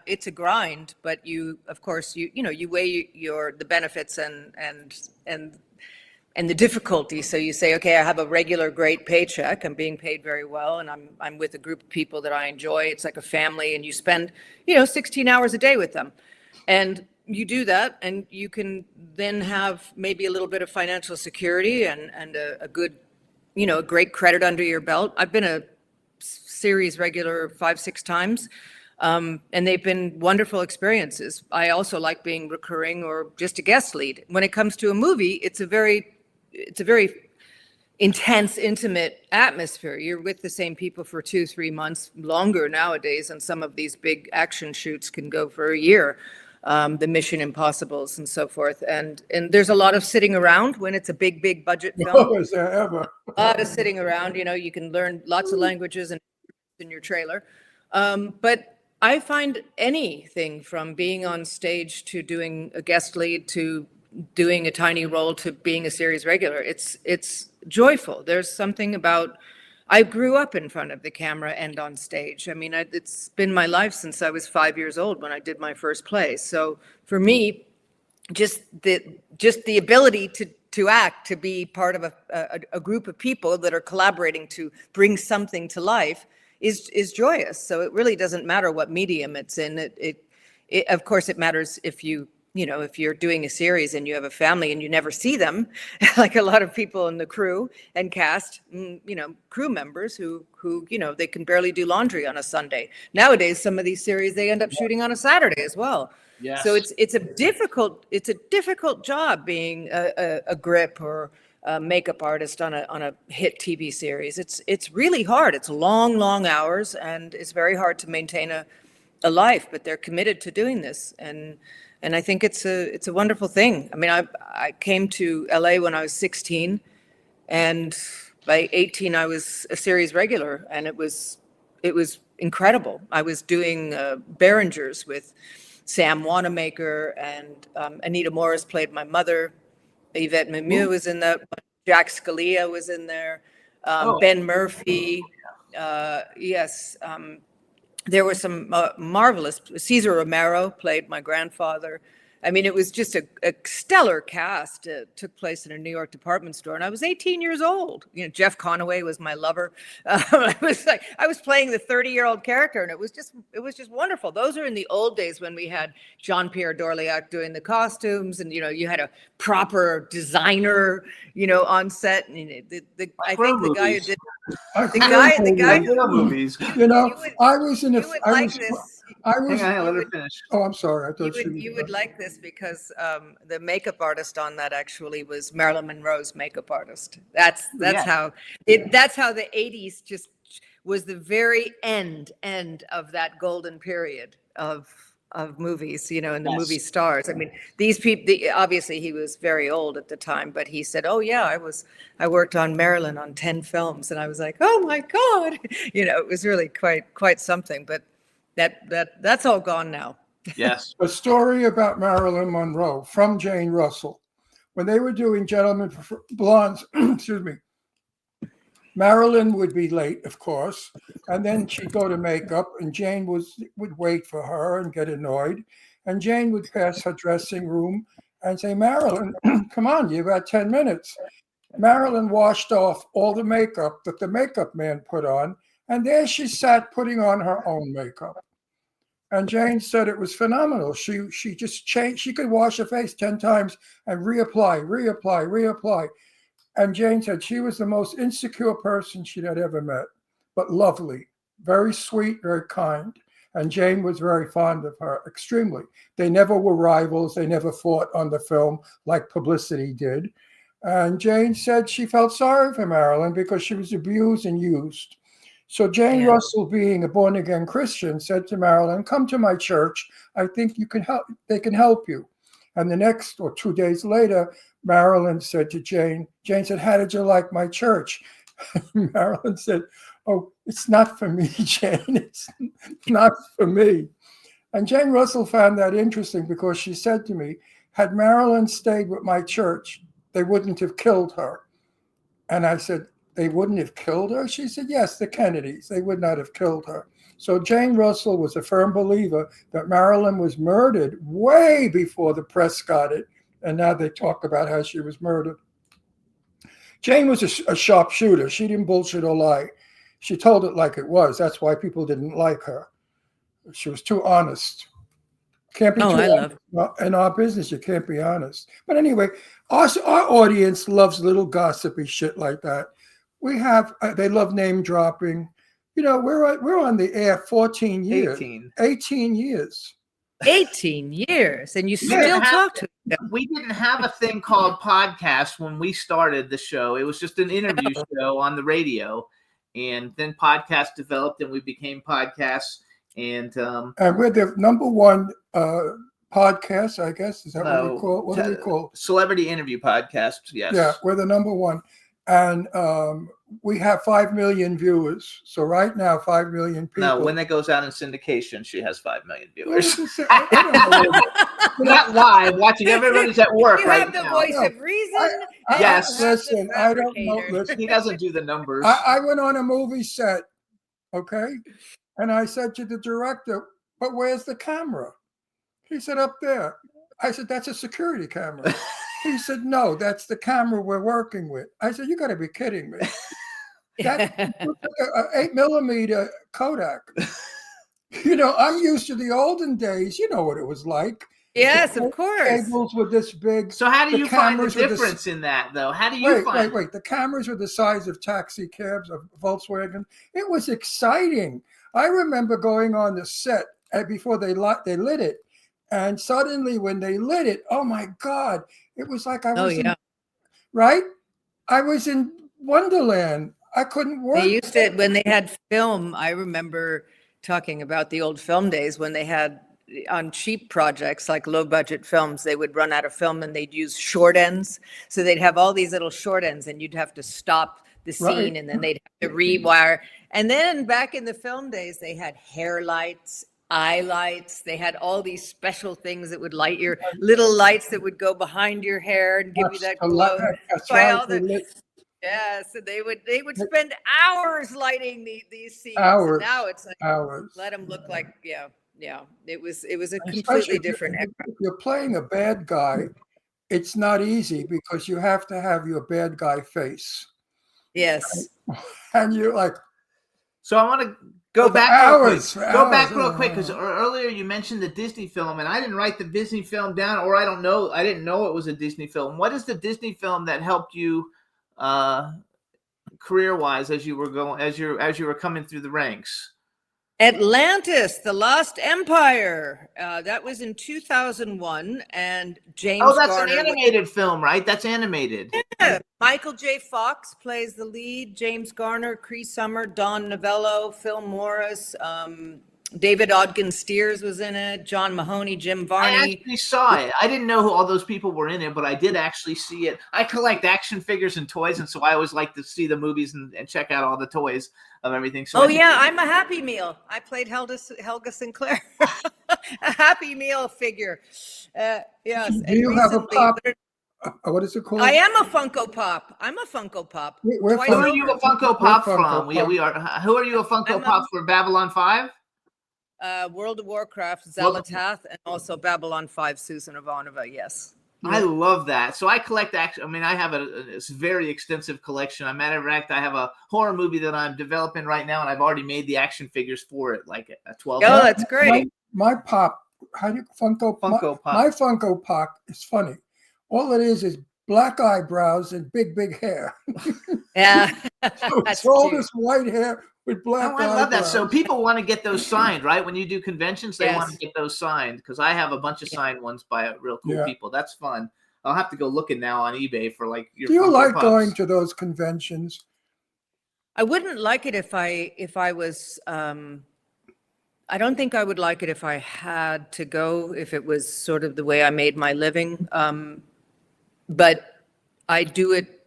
it's a grind, but you, of course, you weigh the benefits and the difficulty. So you say, okay, I have a regular great paycheck. I'm being paid very well, and I'm with a group of people that I enjoy. It's like a family, and you spend 16 hours a day with them, and you do that, and you can then have maybe a little bit of financial security and a good, a great credit under your belt. I've been a series regular 5-6 times. And they've been wonderful experiences. I also like being recurring or just a guest lead. When it comes to a movie, it's a very intense, intimate atmosphere. You're with the same people for 2-3 months, longer nowadays, and some of these big action shoots can go for a year. The Mission Impossibles and so forth. And there's a lot of sitting around when it's a big budget film. Oh, is there ever? A lot of sitting around, you can learn lots of languages in your trailer. But I find anything from being on stage to doing a guest lead to doing a tiny role to being a series regular, it's joyful. There's something about, I grew up in front of the camera and on stage. I mean, it's been my life since I was 5 years old when I did my first play. So for me, just the ability to act, to be part of a group of people that are collaborating to bring something to life is joyous. So it really doesn't matter what medium it's in. It of course it matters if if you're doing a series and you have a family and you never see them, like a lot of people in the crew and cast, crew members who they can barely do laundry on a Sunday. Nowadays, some of these series, they end up shooting on a Saturday as well. Yes. So it's a difficult job being a grip or a makeup artist on a hit TV series. It's really hard. It's long hours, and it's very hard to maintain a life, but they're committed to doing this. And I think it's a wonderful thing. I mean, I came to LA when I was 16, and by 18 I was a series regular, and it was incredible. I was doing Behringers with Sam Wanamaker, and Anita Morris played my mother. Yvette Mimieux was in that. Jack Scalia was in there. Ben Murphy. Yes. There were some marvelous. Cesar Romero played my grandfather. I mean, it was just a stellar cast. It took place in a New York department store, and I was 18 years old. You know, Jeff Conaway was my lover. I was playing the 30-year-old character, and it was just wonderful. Those are in the old days when we had Jean-Pierre Dorléac doing the costumes, and you had a proper designer, on set. And I think the guy who did the guy who movies. I was in a. you would like this. I was. Hang on, let her finish. Oh, I'm sorry. I thought You would like this because the makeup artist on that actually was Marilyn Monroe's makeup artist. That's how the 80s just was the very end of that golden period of movies, and the movie stars. I mean, these people, obviously he was very old at the time, but he said, "Oh yeah, I worked on Marilyn on 10 films." And I was like, "Oh my God." It was really quite something, but that's all gone now. Yes. A story about Marilyn Monroe from Jane Russell. When they were doing Gentlemen Prefer Blondes, excuse me, Marilyn would be late, of course, and then she'd go to makeup, and Jane would wait for her and get annoyed. And Jane would pass her dressing room and say, "Marilyn, come on, you've got 10 minutes." Marilyn washed off all the makeup that the makeup man put on, and there she sat putting on her own makeup. And Jane said it was phenomenal. She just changed. She could wash her face 10 times and reapply. And Jane said she was the most insecure person she had ever met, but lovely, very sweet, very kind. And Jane was very fond of her, extremely. They never were rivals. They never fought on the film like publicity did. And Jane said she felt sorry for Marilyn because she was abused and used. So Jane Russell, being a born-again Christian, said to Marilyn, "Come to my church. I think you can help. They can help you." And the next or 2 days later, Marilyn said to Jane said, "How did you like my church?" Marilyn said, "Oh, it's not for me, Jane. It's not for me." And Jane Russell found that interesting because she said to me, "Had Marilyn stayed with my church, they wouldn't have killed her." And I said, "They wouldn't have killed her?" She said, "Yes, the Kennedys. They would not have killed her." So Jane Russell was a firm believer that Marilyn was murdered way before the press got it. And now they talk about how she was murdered. Jane was a sharpshooter. She didn't bullshit or lie. She told it like it was. That's why people didn't like her. She was too honest. Can't be too honest. In our business, you can't be honest. But anyway, our audience loves little gossipy shit like that. They love name dropping. We're on the air 14 years. 18 years. 18 years, and you still talk to them. We didn't have a thing called podcast when we started the show. It was just an interview show on the radio, and then podcast developed, and we became podcasts. And we're the number one podcast, I guess. Is that what we call it? What do we call it? Celebrity interview podcast. Yes. Yeah, we're the number one, and we have 5 million viewers. So right now, 5 million people. No, when that goes out in syndication, she has 5 million viewers. Not live, watching. Everybody's at work you right have the now. voice of reason. Yes. Listen, I don't know. Listen, He doesn't do the numbers. I went on a movie set, okay? And I said to the director, "But where's the camera?" He said, "Up there." I said, "That's a security camera." He said, "No, that's the camera we're working with." I said, "You got to be kidding me." That's an 8mm Kodak. I'm used to the olden days. You know what it was like. Yes, of course. Tables were this big. So how do you find the cameras were difference in that, though? How do you find? Wait. The cameras were the size of taxi cabs, of Volkswagen. It was exciting. I remember going on the set before they lit it. And suddenly when they lit it, oh my God, it was like I was right? I was in Wonderland. I couldn't work. They used to, when they had film, I remember talking about the old film days when they had on cheap projects like low budget films, they would run out of film and they'd use short ends. So they'd have all these little short ends and you'd have to stop the scene and then they'd have to rewire. And then back in the film days, they had hair lights, eye lights. They had all these special things that would light your little lights that would go behind your hair and give you that glow. That's By right. all They the, lit yeah, so they would spend hours lighting these scenes. And hours, now it's like hours. let them look like yeah. It was a Especially completely if different era. if you're playing a bad guy, it's not easy because you have to have your bad guy face. Yes. And you're like, So I want to go For back hours, real quick. for Go back hours. real quick because earlier you mentioned the Disney film, and I didn't write the Disney film down, or I don't know. I didn't know it was a Disney film. What is the Disney film that helped you career-wise as you were coming through the ranks? Atlantis, The Lost Empire. That was in 2001, and James Oh, that's Garner an animated film, right? That's animated. Michael J. Fox plays the lead. James Garner, Cree Summer, Don Novello, Phil Morris, David Ogden Stiers was in it. John Mahoney, Jim I Varney. actually saw it. I didn't know who all those people were in it, but I did actually see it. I collect action figures and toys, and so I always like to see the movies and check out all the toys of everything. So Oh yeah, I'm a Happy Meal. I played Helga Sinclair, a Happy Meal figure. Yes. do you have a recently- pop? What is it called? I am a Funko Pop. I'm a Funko Pop. We're Twice who Funko- are you a over. Funko Pop Funko from? Pop. We are. Who are you a Funko I'm a- Pop for? Babylon 5? World of Warcraft, Zalatath, and also Babylon 5, Susan Ivanova. Yes. I love that. So I collect action. I mean, I have a very extensive collection. I'm matter of fact, I have a horror movie that I'm developing right now, and I've already made the action figures for it, like a 12. Oh, that's great. My pop, how do you Funko Funko Pop. My Funko Pop is funny. All it is black eyebrows and big hair. Yeah. So That's it's all cute. this white hair with black Oh, I love that. So eyebrows. people want to get those signed, right? When you do conventions, they want to Yes. get those signed because I have a bunch of signed ones by real cool Yeah. people. That's fun. I'll have to go looking now on eBay for like your. Do you Funko like Pops. going to those conventions? I wouldn't like it if I was, I don't think I would like it if I had to go, if it was sort of the way I made my living. But I do it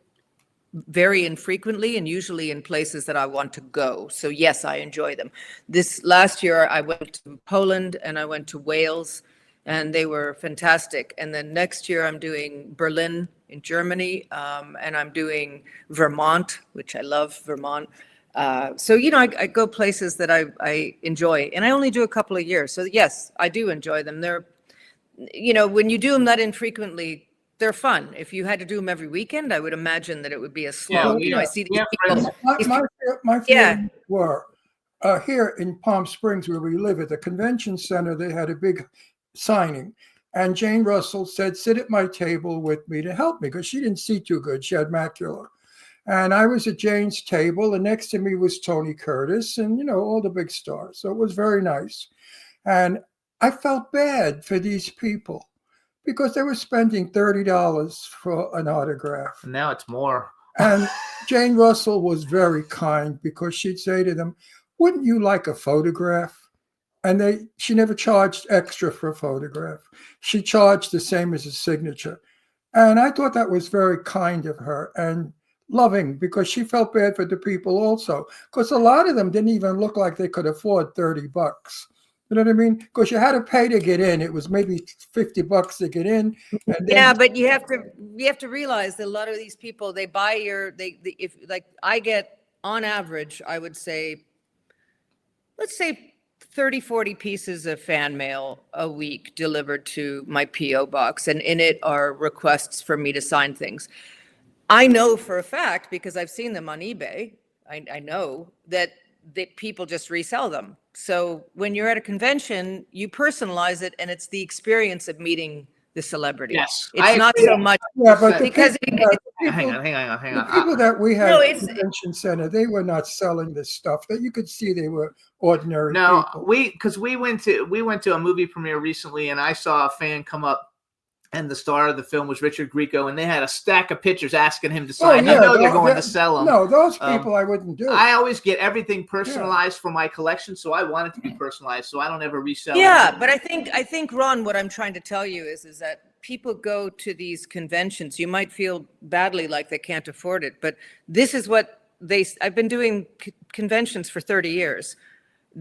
very infrequently and usually in places that I want to go. So yes, I enjoy them. This last year I went to Poland and I went to Wales and they were fantastic. And then next year I'm doing Berlin in Germany and I'm doing Vermont, which I love Vermont. So, I go places that I enjoy and I only do a couple of years. So yes, I do enjoy them. They're, when you do them that infrequently, they're fun. If you had to do them every weekend, I would imagine that it would be a slog. we I have- see we these have people. friends- My Yeah. feelings were here in Palm Springs where we live at the convention center. They had a big signing, and Jane Russell said, "Sit at my table with me to help me," because she didn't see too good. She had macula. And I was at Jane's table, and next to me was Tony Curtis and, all the big stars. So it was very nice. And I felt bad for these people because they were spending $30 for an autograph. Now it's more. And Jane Russell was very kind because she'd say to them, "Wouldn't you like a photograph?" And she never charged extra for a photograph. She charged the same as a signature. And I thought that was very kind of her and loving because she felt bad for the people also. Because a lot of them didn't even look like they could afford $30. You know what I mean? Because you had to pay to get in. It was maybe $50 to get in. And then, Yeah, but you have to realize that a lot of these people, they buy if like I get on average, I would say, let's say 30, 40 pieces of fan mail a week delivered to my PO box. And in it are requests for me to sign things. I know for a fact, because I've seen them on eBay, I know that people just resell them. So when you're at a convention, you personalize it and it's the experience of meeting the celebrity. Yes, It's I not agree. so much yeah, but because hang on. Hang The on. people that we had No, at it's- the convention center, they were not selling this stuff. That you could see they were ordinary No, people. we went to a movie premiere recently, and I saw a fan come up, and the star of the film was Richard Grieco, and they had a stack of pictures asking him to sign. I know they're going to sell them. No, those people I wouldn't do. I always get everything personalized for my collection, so I want it to be personalized, so I don't ever resell. Yeah, it. but I think Ron, what I'm trying to tell you is that people go to these conventions. You might feel badly like they can't afford it, but this is what I've been doing conventions for 30 years.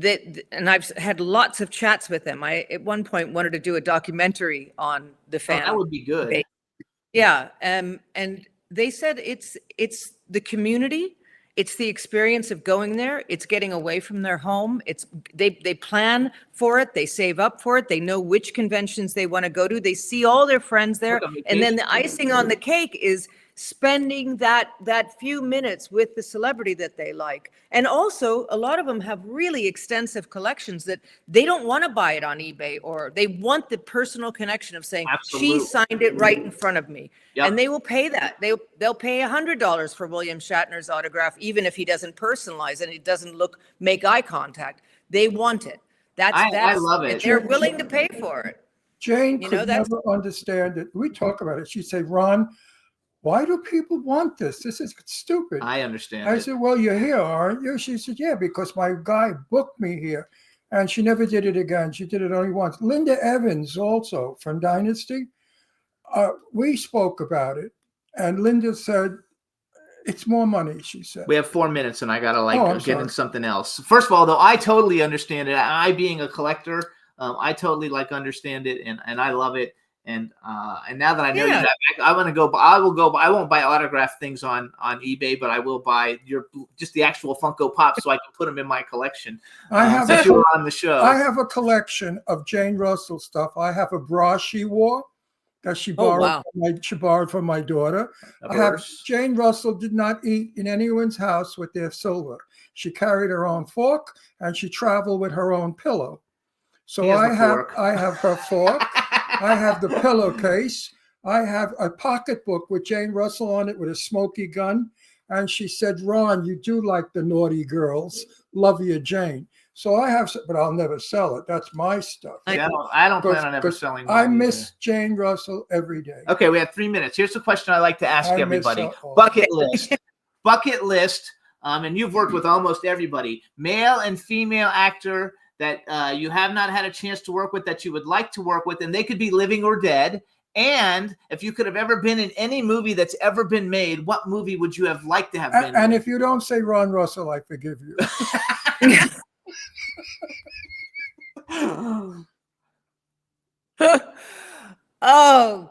and I've had lots of chats with them. I at one point wanted to do a documentary on the Oh, fan. that would be good. base. Yeah, and they said it's the community, it's the experience of going there, it's getting away from their home. It's they plan for it, they save up for it, they know which conventions they want to go to, they see all their friends there, Like a and then vacation. the icing on the cake is spending that few minutes with the celebrity that they like. And also, a lot of them have really extensive collections that they don't want to buy it on eBay, or they want the personal connection of saying, Absolutely. she signed it right in front of me. Yep. And they will pay that. They'll pay $100 for William Shatner's autograph, even if he doesn't personalize and it doesn't make eye contact. They want it. I love it. They're willing to pay for it. Jane You know, could that's- never understand it. We talk about it. She'd say, Ron, why do people want this? This is stupid. I understand. I it. said, well, you're here, aren't you? She said, yeah, because my guy booked me here. And she never did it again. She did it only once. Linda Evans, also from Dynasty, we spoke about it. And Linda said, it's more money, she said. We have 4 minutes, and I gotta I'm get in sorry. something else. First of all, though, I totally understand it. I being a collector, I totally understand it, and I love it. And now that I know Yeah. you, I want to go. I will go. I won't buy autographed things on eBay, but I will buy just the actual Funko Pops so I can put them in my collection. I have Since you were on the show. I have a collection of Jane Russell stuff. I have a bra she wore that she Oh, borrowed. wow. She borrowed from my daughter. Of I have course. Jane Russell did not eat in anyone's house with their silver. She carried her own fork and she traveled with her own pillow. So Here's the I fork. have her fork. I have the pillowcase. I have a pocketbook with Jane Russell on it with a smoky gun. And she said, Ron, you do like the naughty girls. Love you, Jane. So I have, but I'll never sell it. That's my stuff. Yeah, I don't plan on ever Because selling. I mine miss either. Jane Russell every day. Okay, we have 3 minutes. Here's the question I like to ask I miss everybody: her all. bucket list. Bucket list. And you've worked with almost everybody, male and female actor that you have not had a chance to work with that you would like to work with, and they could be living or dead. And if you could have ever been in any movie that's ever been made, what movie would you have liked to have been And in? if you don't say Ron Russell, I forgive you. Oh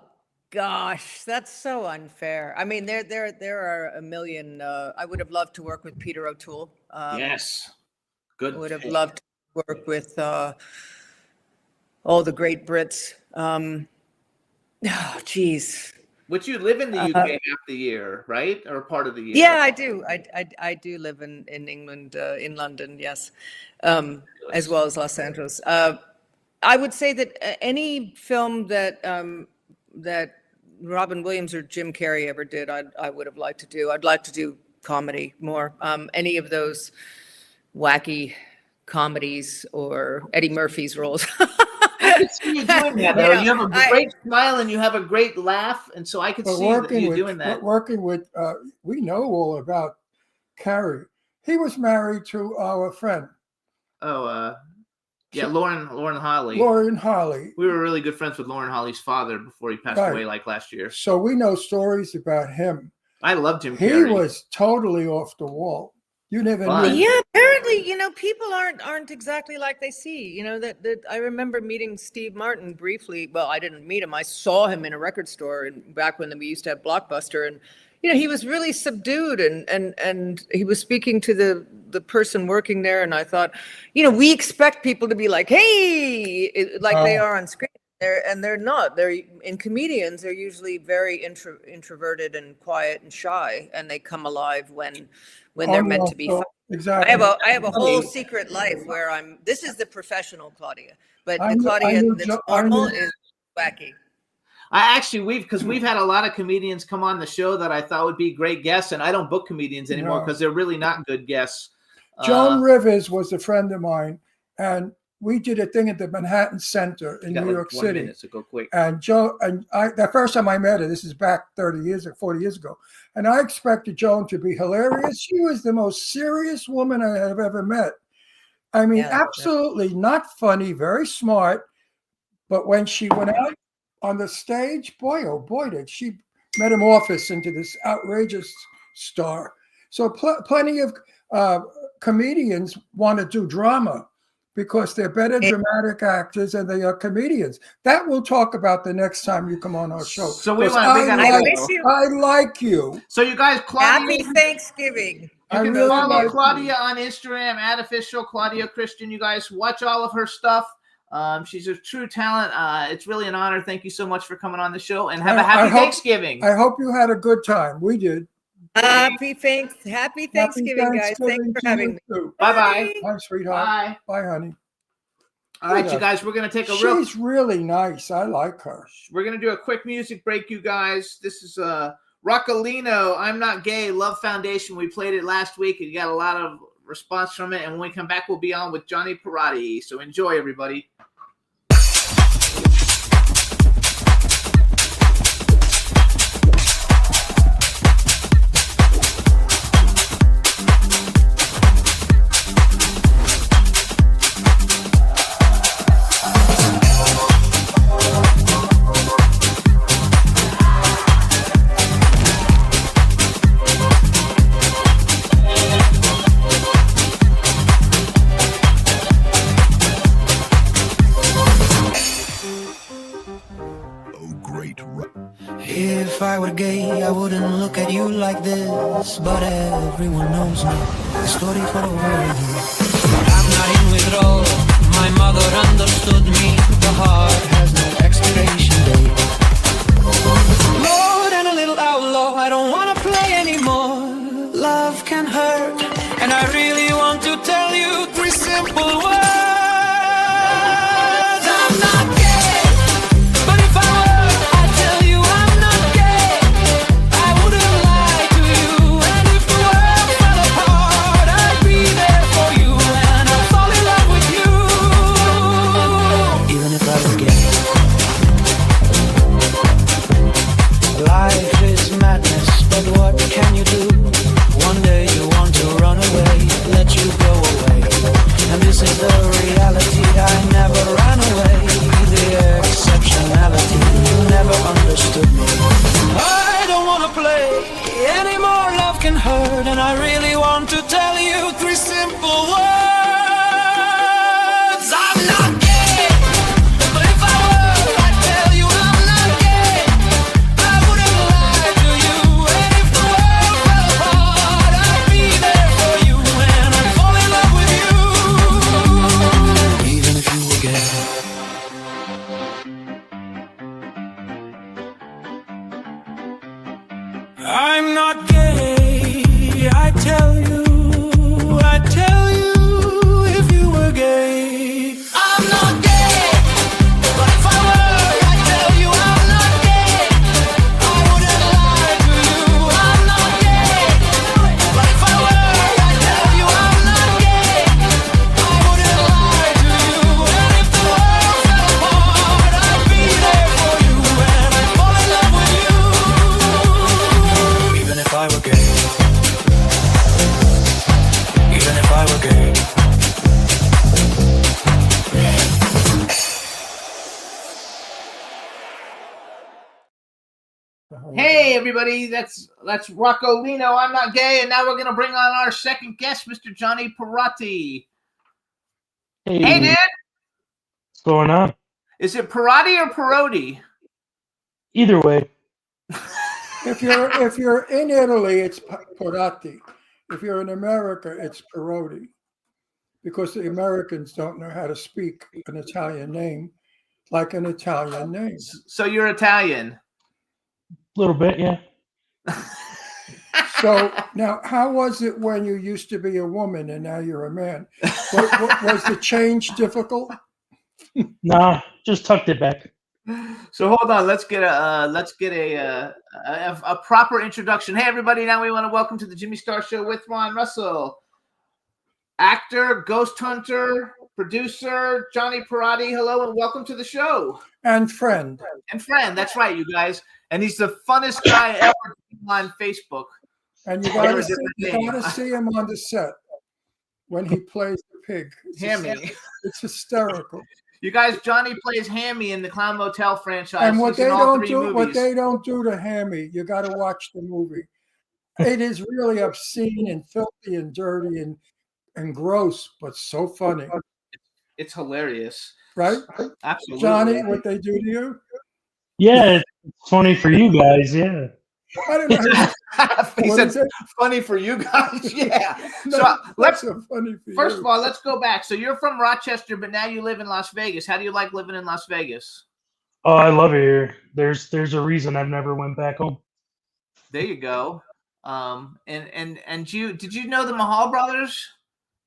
gosh, that's so unfair. I mean, there are a million. I would have loved to work with Peter O'Toole. Yes, good. I would have pick. loved to work with all the great Brits. Oh, geez. Which you live in the UK half the year, right, or part of the year? Yeah, I do. I do live in England, in London, yes, as well as Los Angeles. I would say that any film that that Robin Williams or Jim Carrey ever did, I would have liked to do. I'd like to do comedy more. Any of those wacky comedies or Eddie Murphy's roles. I could see you doing that. Though. You know, You have a great smile and you have a great laugh, and so I could But see that you doing that. working with, we know all about Carrie. He was married to our friend, Oh, yeah, Lauren Holly. Lauren Holly. We were really good friends with Lauren Holly's father before he passed Right. away, like last year. So we know stories about him. I loved Jim He Carrey. was totally off the wall. You never Fun. knew. Yeah, apparently, people aren't exactly like they see. That I remember meeting Steve Martin briefly. Well, I didn't meet him. I saw him in a record store and back when we used to have Blockbuster, and he was really subdued and he was speaking to the person working there, and I thought, we expect people to be like, hey, like they are on screen. They're not. In comedians, they're usually very introverted and quiet and shy, and they come alive when they're meant to be so- fun. Exactly. I have a whole secret life where this is the professional Claudia, but I the knew- Claudia I knew that's Jo- I normal knew- is wacky. We've had a lot of comedians come on the show that I thought would be great guests, and I don't book comedians anymore No. because they're really not good guests. Joan Rivers was a friend of mine, and we did a thing at the Manhattan Center in got New like York 1 City. minute, so go quick. And Joan and I, the first time I met her, this is back 30 years or 40 years ago, and I expected Joan to be hilarious. She was the most serious woman I have ever met. I mean, Yeah. absolutely not funny, very smart. But when she went out on the stage, boy, oh boy, did she metamorphose into this outrageous star. So plenty of comedians want to do drama. because they're better dramatic actors and they are comedians. That we'll talk about the next time you come on our show. So we 'Cause want to I wish you I like you. So you guys, Claudia, happy Thanksgiving. you I can really follow like Claudia on Instagram at official Claudia Christian. You guys watch all of her stuff. She's a true talent. It's really an honor. Thank you so much for coming on the show, and have a happy Thanksgiving. I hope you had a good time. We did. Happy Thanksgiving, guys. Thanks for having me. Bye-bye. Bye, sweetheart. Bye. Bye, honey. All right, you guys, we're going to take a She's really nice. I like her. We're going to do a quick music break, you guys. This is Roccolino, I'm Not Gay, Love Foundation. We played it last week and you got a lot of response from it. And when we come back, we'll be on with Johnny Perotti. So enjoy, everybody. If I were gay, I wouldn't look at you like this. But everyone knows me, the story for the world. I'm not in withdrawal, my mother understood me. The heart has no expiration date. More than a little outlaw, I don't wanna play anymore. Love can hurt, and I really want to tell you 3 simple words. I'm not gay, but if I were, I'd tell you I'm not gay. I wouldn't lie to you, and if the world fell apart, I'd be there for you, and I'd fall in love with you, even if I were gay. Life is madness, but what can you do? One day you want to run away, let you go away. And this is the reality, I never ran away. The exceptionality, you never understood me. I don't wanna play anymore, love can hurt. And I really want to tell you 3 simple words. I'm not gay, but if I were, I'd tell you I'm not gay. I wouldn't lie to you, and if the world fell apart, I'd be there for you, and I'd fall in love with you, even if you were gay. I'm not gay, I tell you if you were gay. I'm not gay, but if I were, I'd tell you I'm not gay. I wouldn't lie to you, I'm not gay. But if I were, I'd tell you I'm not gay. I wouldn't lie to you, and if the world fell apart, I'd be there for you, and I'd fall in love with you, even if I were gay. Even if I were gay. Hey, everybody, that's Roccolino, I'm Not Gay. And now we're going to bring on our second guest, Mr. Johnny Perotti. Hey, dude. What's going on? Is it Perotti or Perotti? Either way. If you're in Italy, it's Perotti. If you're in America, it's Perotti, because the Americans don't know how to speak an Italian name like an Italian name. So you're Italian. A little bit, yeah. So now, how was it when you used to be a woman and now you're a man? Was the change difficult? Nah, just tucked it back. So hold on, let's get a proper introduction. Hey, everybody! Now we want to welcome to the Jimmy Star Show with Ron Russell, actor, ghost hunter, producer Johnny Perotti. Hello and welcome to the show. And friend. That's right, you guys. And he's the funnest guy ever on Facebook. And you got to see him on the set when he plays the pig. Hammy. It's hysterical. You guys, Johnny plays Hammy in the Clown Motel franchise. And what He's they in all don't 3 do, movies. what they don't do to Hammy, you got to watch the movie. It is really obscene and filthy and dirty and gross, but so funny. It's hilarious. right? Absolutely. Johnny, what they do to you? Yeah, it's funny for you guys. Yeah. I don't know. He What said, is it? funny for you guys. Yeah. No, So let's that's so funny for first you. of all, let's go back. So you're from Rochester, but now you live in Las Vegas. How do you like living in Las Vegas? Oh, I love it here. There's a reason I've never went back home. There you go. And you did you know the Mahal brothers?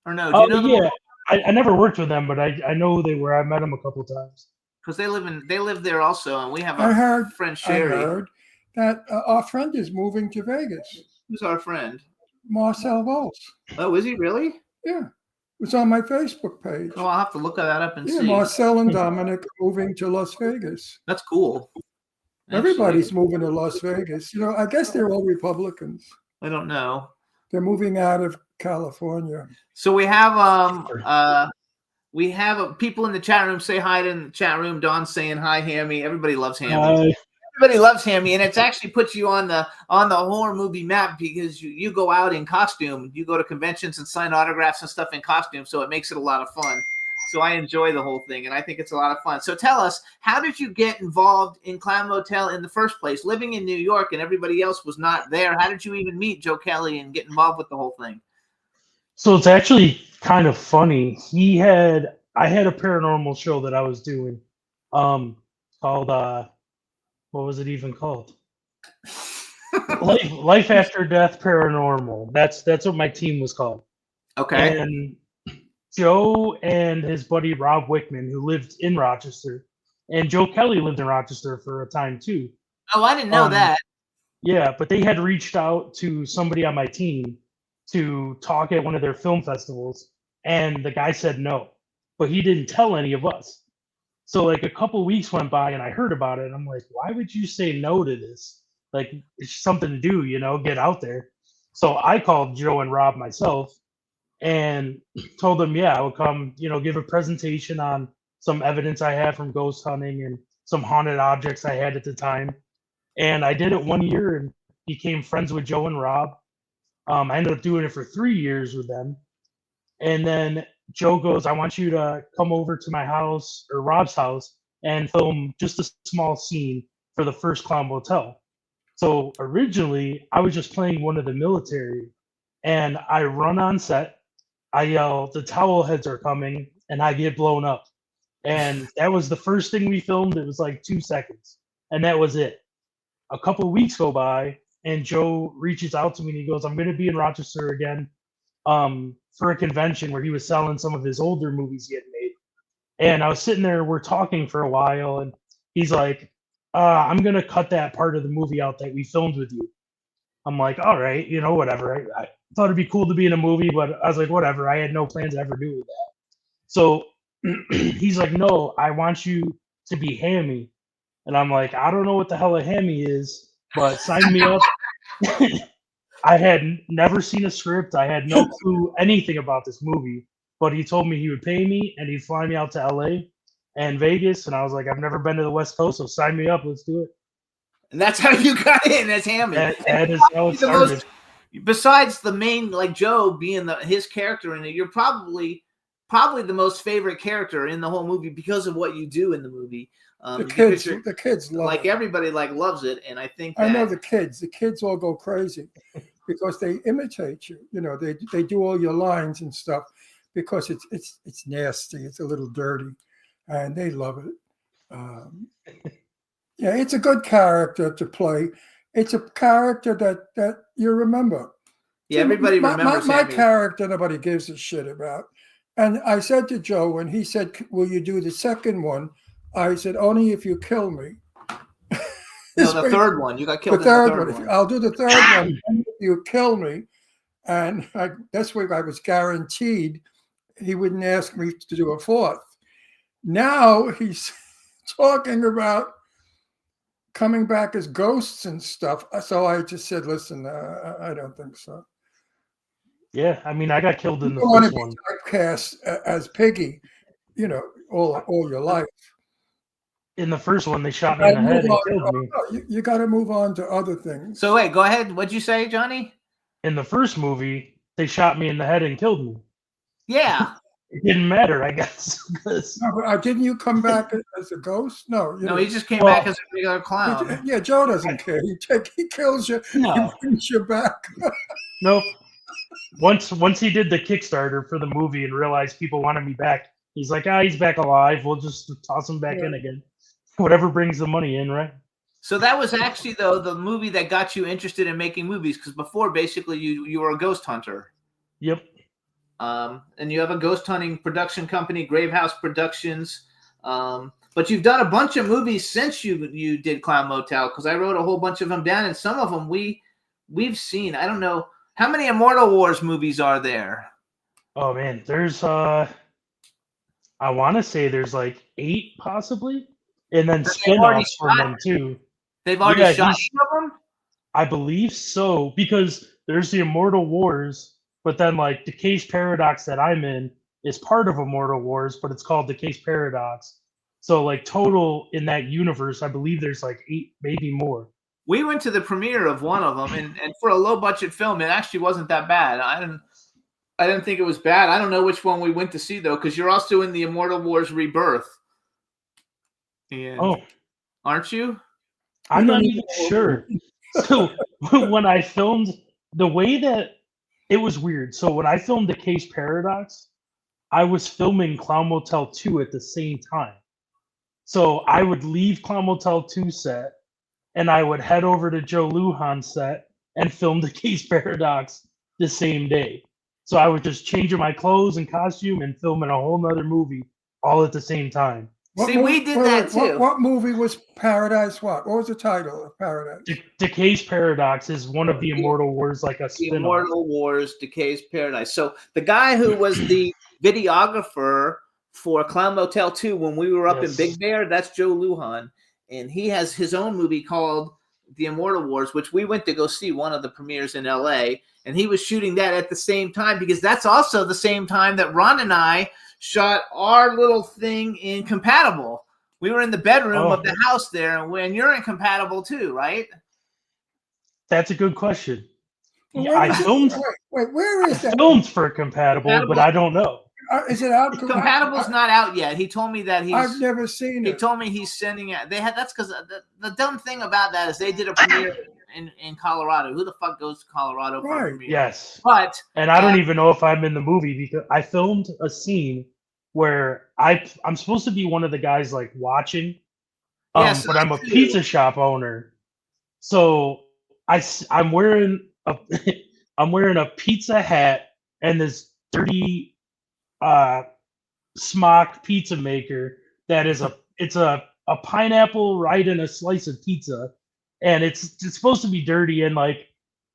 Or no? Do Oh you know them? yeah, I never worked with them, but I know who they were. I met them a couple times. Because they live there also, and we have I a heard, friend I Sherry. heard that our friend is moving to Vegas. Who's our friend? Marcel Waltz. Oh, is he really? Yeah, it's on my Facebook page. Oh, I'll have to look that up and Yeah, see. Marcel and Dominic are moving to Las Vegas. That's cool. Everybody's moving to Las Vegas. You know, I guess they're all Republicans. I don't know. They're moving out of California. So we have people in the chat room. Say hi to the chat room. Dawn's saying hi, Hammy. Everybody loves Hammy. Everybody loves Hammy, and it's actually puts you on the horror movie map because you go out in costume. You go to conventions and sign autographs and stuff in costume, so it makes it a lot of fun. So I enjoy the whole thing, and I think it's a lot of fun. So tell us, how did you get involved in Clown Motel in the first place? Living in New York and everybody else was not there. How did you even meet Joe Kelly and get involved with the whole thing? So it's actually kind of funny. I had a paranormal show that I was doing, called what was it even called? Life After Death Paranormal. That's what my team was called. Okay. And Joe and his buddy Rob Wickman, who lived in Rochester, and Joe Kelly lived in Rochester for a time too. Oh, I didn't know that. Yeah, but they had reached out to somebody on my team to talk at one of their film festivals, and the guy said no, but he didn't tell any of us. So like a couple weeks went by and I heard about it, and I'm like, why would you say no to this? Like, it's something to do, get out there. So I called Joe and Rob myself and told them, yeah, I would come, give a presentation on some evidence I had from ghost hunting and some haunted objects I had at the time. And I did it 1 year and became friends with Joe and Rob. I ended up doing it for 3 years with them. And then Joe goes, I want you to come over to my house or Rob's house and film just a small scene for the first Clown Motel. So originally, I was just playing one of the military, and I run on set. I yell, the towel heads are coming, and I get blown up. And that was the first thing we filmed. It was like 2 seconds, and that was it. A couple of weeks go by, and Joe reaches out to me, and he goes, I'm going to be in Rochester again for a convention where he was selling some of his older movies he had made. And I was sitting there, we're talking for a while, and he's like, I'm going to cut that part of the movie out that we filmed with you. I'm like, all right, whatever. I thought it'd be cool to be in a movie, but I was like, whatever. I had no plans to ever do that. So he's like, no, I want you to be Hammy. And I'm like, I don't know what the hell a Hammy is, but sign me up. I had never seen a script. I had no clue anything about this movie, but he told me he would pay me and he'd fly me out to LA and Vegas. And I was like, I've never been to the West Coast, so sign me up. Let's do it. And that's how you got in as Hammy. That is how it started. Besides the main, like Joe being his character in it, you're probably the most favorite character in the whole movie because of what you do in the movie. The kids love like it. everybody loves it, and I think I know the kids all go crazy because they imitate you. They do all your lines and stuff because it's nasty, it's a little dirty, and they love it. Yeah, it's a good character to play. It's a character that you remember. Yeah, everybody remembers my Hammy. character. Nobody gives a shit about. And I said to Joe when he said, "Will you do the second one?" I said, "Only if you kill me." No, the third one. You got killed. The third one. I'll do the third one if you kill me. And that's where I was guaranteed he wouldn't ask me to do a fourth. Now he's talking about coming back as ghosts and stuff. So I just said, listen, I don't think so. Yeah, I mean, I got killed in the first one. Cast as Piggy, all your life. In the first one, they shot me in the head and killed me. You got to move on to other things. So wait, go ahead. What'd you say, Johnny? In the first movie, they shot me in the head and killed me. Yeah. it didn't matter, I guess. 'cause- No, but, didn't you come back as a ghost? No, you No, know, he just came Well- back as a regular clown. yeah, Joe doesn't care. He kills you. No. He brings you back. No. Once he did the Kickstarter for the movie and realized people wanted me back, he's like, he's back alive. We'll just toss him back in again. Whatever brings the money in, right? So that was actually though the movie that got you interested in making movies, because before basically you were a ghost hunter. Yep. And you have a ghost hunting production company, Gravehouse Productions. But you've done a bunch of movies since you did Clown Motel, because I wrote a whole bunch of them down, and some of them we've seen. I don't know how many Immortal Wars movies are there. Oh man, there's I want to say there's like 8 possibly, and then they've already spin-offs from shot- them too. They've already Yeah, shot he's- some of them. I believe so, because there's the Immortal Wars, but then like the Case Paradox that I'm in is part of Immortal Wars, but it's called the Case Paradox. So like total in that universe, I believe there's like 8, maybe more. We went to the premiere of one of them, and for a low budget film, it actually wasn't that bad. I didn't think it was bad. I don't know which one we went to see though, because you're also in the Immortal Wars Rebirth. And Oh, aren't you? I'm not even sure. So when I filmed, the way that it was weird. So when I filmed the Case Paradox, I was filming Clown Motel 2 at the same time. So I would leave Clown Motel 2 set, and I would head over to Joe Lujan's set and film the Case Paradox the same day. So I was just changing my clothes and costume and filming a whole nother movie all at the same time. See, we did that too. What movie was Paradise? What was the title of Paradise? The Case Paradox is one of the Immortal Wars, like a The spin-off. Immortal Wars, Decay's Paradise. So the guy who was the videographer for Clown Motel 2 when we were up in Yes. Big Bear, that's Joe Lujan. And he has his own movie called The Immortal Wars, which we went to go see one of the premieres in LA. And he was shooting that at the same time, because that's also the same time that Ron and I shot our little thing in Compatible. We were in the bedroom of the house there, and when you're in Compatible too, right? That's a good question. Yeah, Where I is it? filmed Wait, where is that? filmed for Compatible, but I don't know. Is it out? Compatible's not out yet. He told me that I've never seen He it. told me he's sending it. That's because the dumb thing about that is they did a premiere in Colorado. Who the fuck goes to Colorado for a Right. premiere? Yes. But And I don't even know if I'm in the movie, because I filmed a scene where I'm supposed to be one of the guys like watching, Yes, but I'm a I do. pizza shop owner. So I'm wearing a I'm wearing a pizza hat and this dirty smock pizza maker that is a pineapple right in a slice of pizza, and it's supposed to be dirty, and like,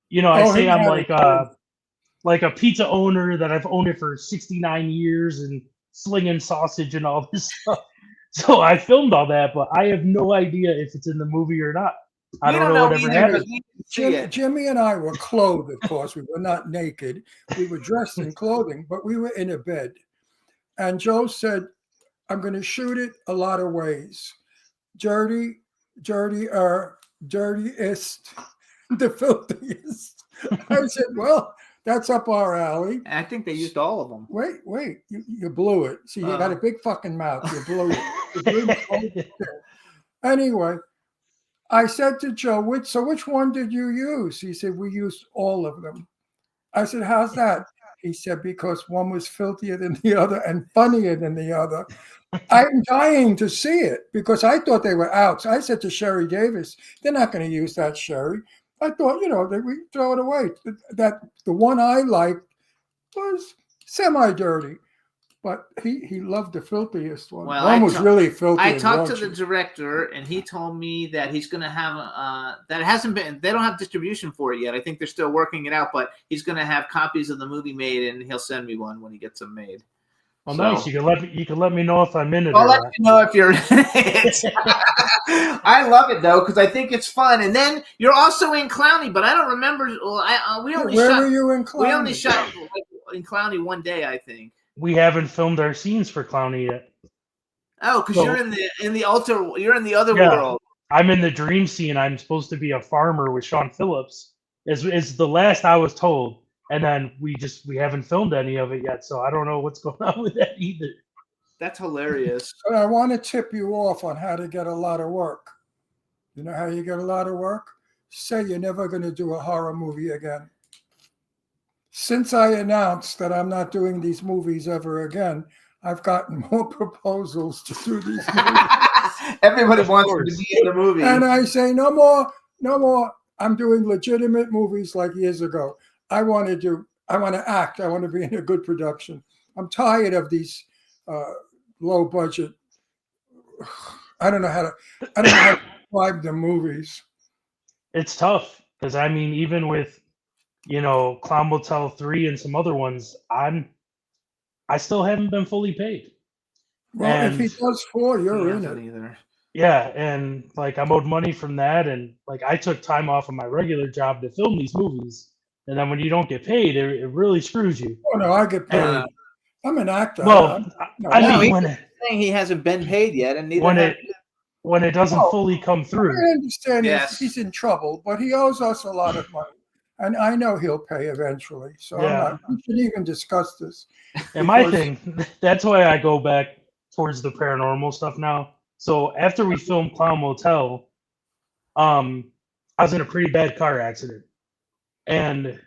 you know, I Oh, say he I'm had it like a pizza owner that I've owned it for 69 years and slinging sausage and all this stuff. So I filmed all that, but I have no idea if it's in the movie or not. I we don't know whatever either, happened. but we didn't see it. Jimmy and I were clothed, of course. We were not naked. We were dressed in clothing, but we were in a bed. And Joe said, I'm going to shoot it a lot of ways. Dirtiest, the filthiest. I said, well, that's up our alley. I think they used all of them. Wait, you blew it. See, you got a big fucking mouth. You blew it. You blew the whole thing. Anyway, I said to Joe, which one did you use? He said, we used all of them. I said, how's that? He said, because one was filthier than the other and funnier than the other. I'm dying to see it because I thought they were out. So I said to Sherry Davis, they're not going to use that, Sherry. I thought, we throw it away. That the one I liked was semi-dirty, but he loved the filthiest one. Well, One was really filthy. I and talked to raunchy. the director, and he told me that he's going to have that hasn't been. They don't have distribution for it yet. I think they're still working it out, but he's going to have copies of the movie made, and he'll send me one when he gets them made. Well, So- nice. You can let me know if I'm in it. I'll or let not. you know if you're in it. I love it though because I think it's fun. And then you're also in Clowney, but I don't remember. Well, we only Where shot. were you in We only Clowney? shot in Clowney one day, I think. We haven't filmed our scenes for Clowney yet. Oh, because So- you're in the altar. You're in the other Yeah. world. I'm in the dream scene. I'm supposed to be a farmer with Sean Phillips. Is the last I was told. and then we haven't filmed any of it yet, so I don't know what's going on with that either. That's hilarious. But I want to tip you off on how to get a lot of work. You know how you get a lot of work? Say you're never going to do a horror movie again. Since I announced that I'm not doing these movies ever again, I've gotten more proposals to do these movies. Everybody Of wants you course. to be in the movie. And I say, no more, no more. I'm doing legitimate movies like years ago. I want to act. I want to be in a good production. I'm tired of these low budget. I don't know how to describe the movies. It's tough because I mean, even with Clown Motel 3 and some other ones, I still haven't been fully paid. Well, if he And- does 4, you're Yeah, in not it. either. Yeah, and like I'm owed money from that, and like I took time off of my regular job to film these movies, and then when you don't get paid, it really screws you. Oh no, I get paid. Uh, I'm an actor. Well, No, I no, mean he- when Saying he hasn't been paid yet, and neither when have it when it doesn't Oh, fully come through. I understand Yes. he's in trouble, but he owes us a lot of money. And I know he'll pay eventually. So Yeah. we shouldn't even discuss this. And my because- thing, that's why I go back towards the paranormal stuff now. So after we filmed Clown Motel, I was in a pretty bad car accident, and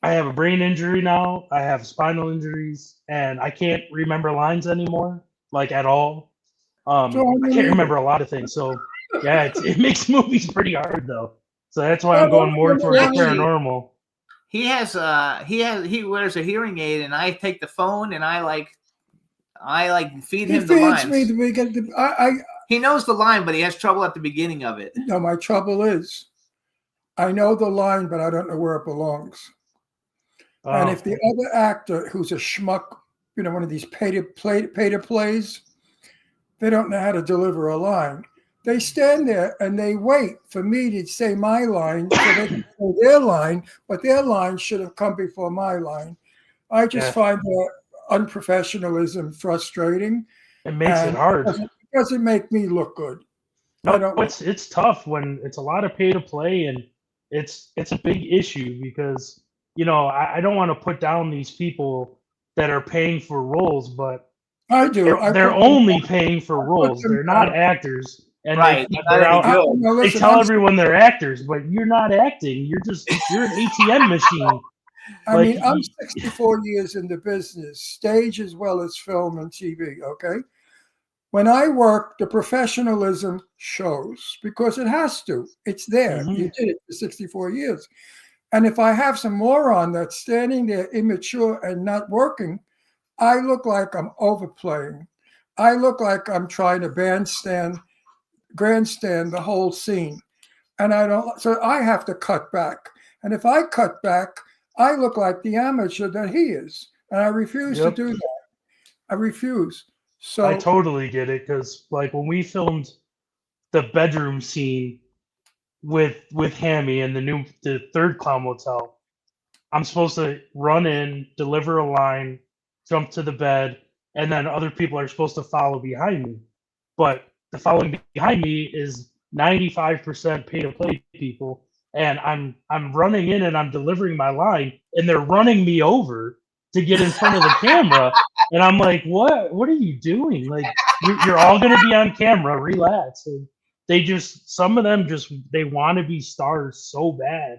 I have a brain injury now. I have spinal injuries, and I can't remember lines anymore, like at all. I can't remember a lot of things. So yeah, it makes movies pretty hard though. So that's why I'm going more towards the paranormal. he wears a hearing aid, and I take the phone and I feed He him the feeds lines. me the beginning. He knows the line, but he has trouble at the beginning of it. No, my trouble is I know the line, but I don't know where it belongs. And Oh, if the other actor who's a schmuck, one of these pay to plays, they don't know how to deliver a line. They stand there and they wait for me to say my line so they can say their line, but their line should have come before my line. I just Yeah. find their unprofessionalism frustrating. it makes it and hard. It doesn't make me look good. I No, don't- it's tough when it's a lot of pay to play, and it's a big issue because I don't want to put down these people that are paying for roles, but I do. they're only paying for roles. them They're not down. actors, and Right, they, they're not any good. No, they listen, tell I'm- everyone they're actors, but you're not acting. You're an ATM machine. I mean, I'm 64 years in the business, stage as well as film and TV, okay? When I work, the professionalism shows because it has to. It's there. Mhm. You did it for 64 years. And if I have some moron that's standing there immature and not working, I look like I'm overplaying. I look like I'm trying to grandstand the whole scene. And so I have to cut back. And if I cut back, I look like the amateur that he is. And I refuse Yep. to do that. I refuse. So I totally get it because like when we filmed the bedroom scene with Hammy in the third Clown Motel, I'm supposed to run in, deliver a line, jump to the bed, and then other people are supposed to follow behind me. But the following behind me is 95% pay to play people, and I'm running in and I'm delivering my line, and they're running me over to get in front of the camera. And I'm like, what are you doing? Like, you're all going to be on camera. Relax. And some of them they want to be stars so bad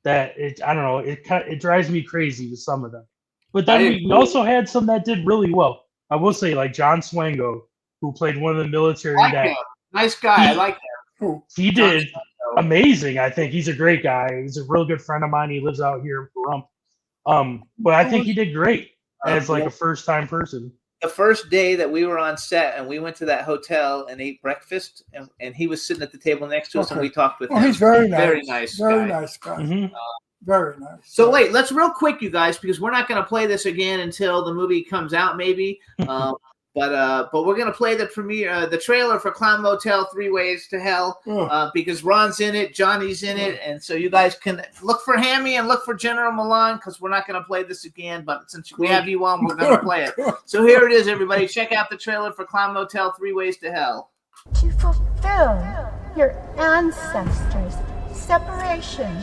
that I don't know, it drives me crazy with some of them. But then we also had some that did really well. I will say, like John Swango, who played one of the military Like that him. Nice guy. I like him. he did Swango. amazing. I think he's a great guy. He's a real good friend of mine. He lives out here in Pahrump. But I think he did great as like a first time person. The first day that we were on set and we went to that hotel and ate breakfast, and he was sitting at the table next to us and Okay. we talked with oh, him. he's very nice. Very nice Very guy. nice guy. Mhm. Very nice. So wait, let's real quick, you guys, because we're not going to play this again until the movie comes out, maybe. But we're going to play the premiere, the trailer for Clown Motel 3 Ways to Hell, because Ron's in it, Johnny's in it, and so you guys can look for Hammy and look for General Milan, because we're not going to play this again. But since we have you on, we're going to play it. So here it is, everybody. Check out the trailer for Clown Motel 3 Ways to Hell. To fulfill your ancestors' separation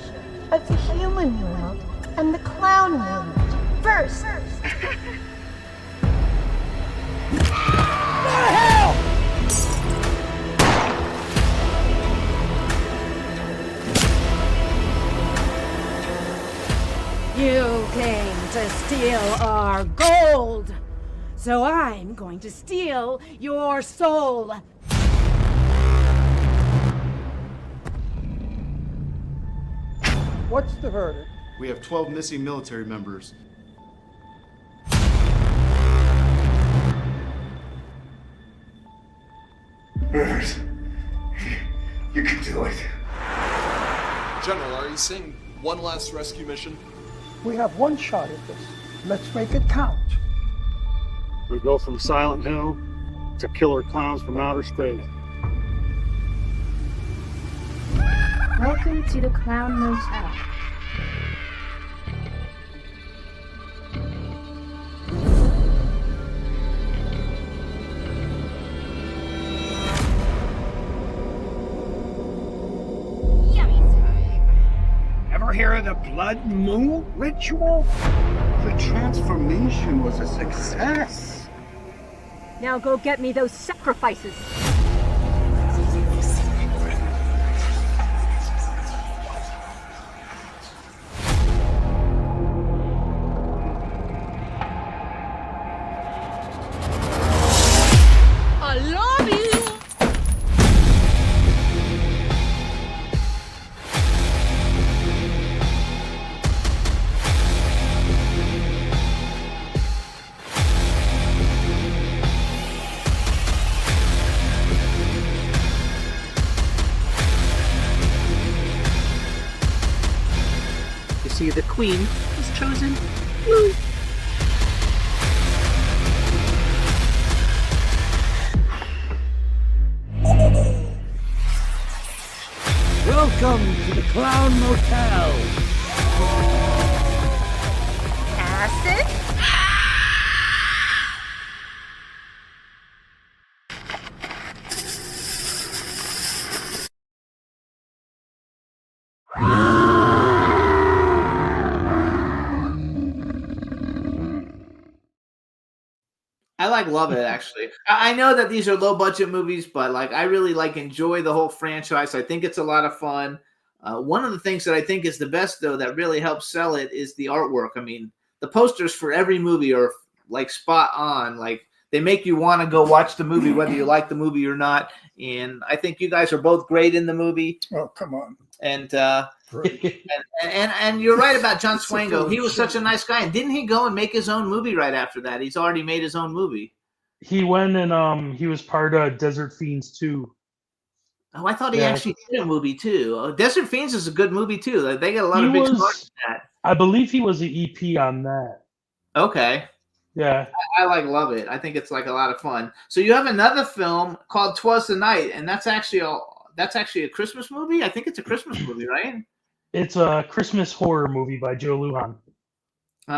of the human world and the clown moved first. You came to steal our gold, so I'm going to steal your soul. What's the verdict? We have 12 missing military members. Rivers, you can do it. General, are you saying one last rescue mission? We have one shot at this. Let's make it count. We go from Silent Hill to killer clowns from outer space. Welcome to the Clown Motel. Ever hear of the blood moon ritual? The transformation was a success. Now go get me those sacrifices. I love you. You see, the queen was chosen. Welcome to the Clown Motel. Acid? I love it actually. I know that these are low budget movies, but I really enjoy the whole franchise. I think it's a lot of fun. One of the things that I think is the best though that really helps sell it is the artwork. I mean, the posters for every movie are spot on. They make you want to go watch the movie whether you like the movie or not. And I think you guys are both great in the movie. Oh, come on. And and you're right about John Swango. He was such a nice guy. And didn't he go and make his own movie right after that? He's already made his own movie. He went and he was part of Desert Fiends 2. Oh, I thought he actually did a movie too. Desert Fiends is a good movie too. They get a lot of big stars in that. I believe he was an EP on that. Okay. Yeah. I love it. I think it's a lot of fun. So you have another film called 'Twas the Night, and that's actually a Christmas movie. I think it's a Christmas movie, right? It's a Christmas horror movie by Joe Lujan.